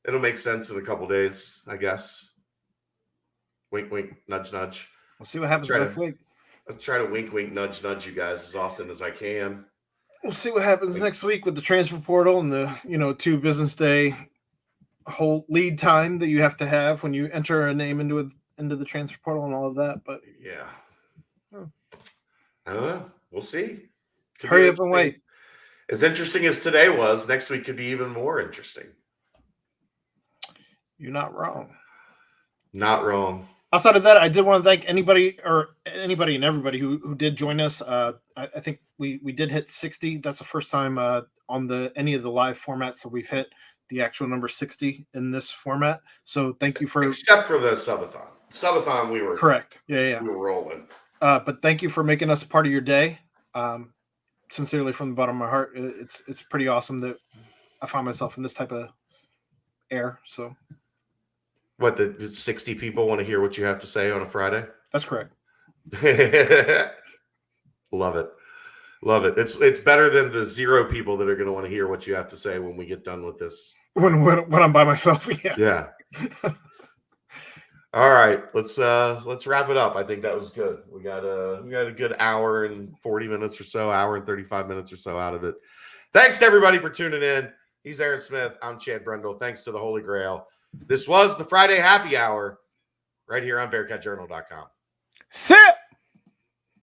It'll make sense in a couple days, I guess. Wink, wink, nudge, nudge. We'll see what happens next week. I'll try to wink, wink, nudge, nudge you guys as often as I can. We'll see what happens next week with the transfer portal and the 2 business day whole lead time that you have to have when you enter a name into the transfer portal and all of that. But yeah, I don't know. We'll see. Hurry up and wait. As interesting as today was, next week could be even more interesting. You're not wrong. Not wrong. Outside of that, I did want to thank anybody and everybody who did join us. I think we did hit 60. That's the first time on any of the live formats that we've hit the actual number 60 in this format. So thank you except for the subathon. Subathon, we were correct. Yeah. We were rolling. But thank you for making us a part of your day. Sincerely, from the bottom of my heart, it's pretty awesome that I find myself in this type of air. So What, the 60 people want to hear what you have to say on a Friday? that's correct. Love it. Love it. It's better than the 0 people that are going to want to hear what you have to say when we get done with this. When I'm by myself, yeah. Yeah. All right, let's wrap it up. I think that was good. We got a good hour and 40 minutes or so, hour and 35 minutes or so out of it. Thanks to everybody for tuning in. He's Aaron Smith. I'm Chad Brendel. Thanks to the Holy Grail. This was the Friday Happy Hour right here on BearcatJournal.com. Sit.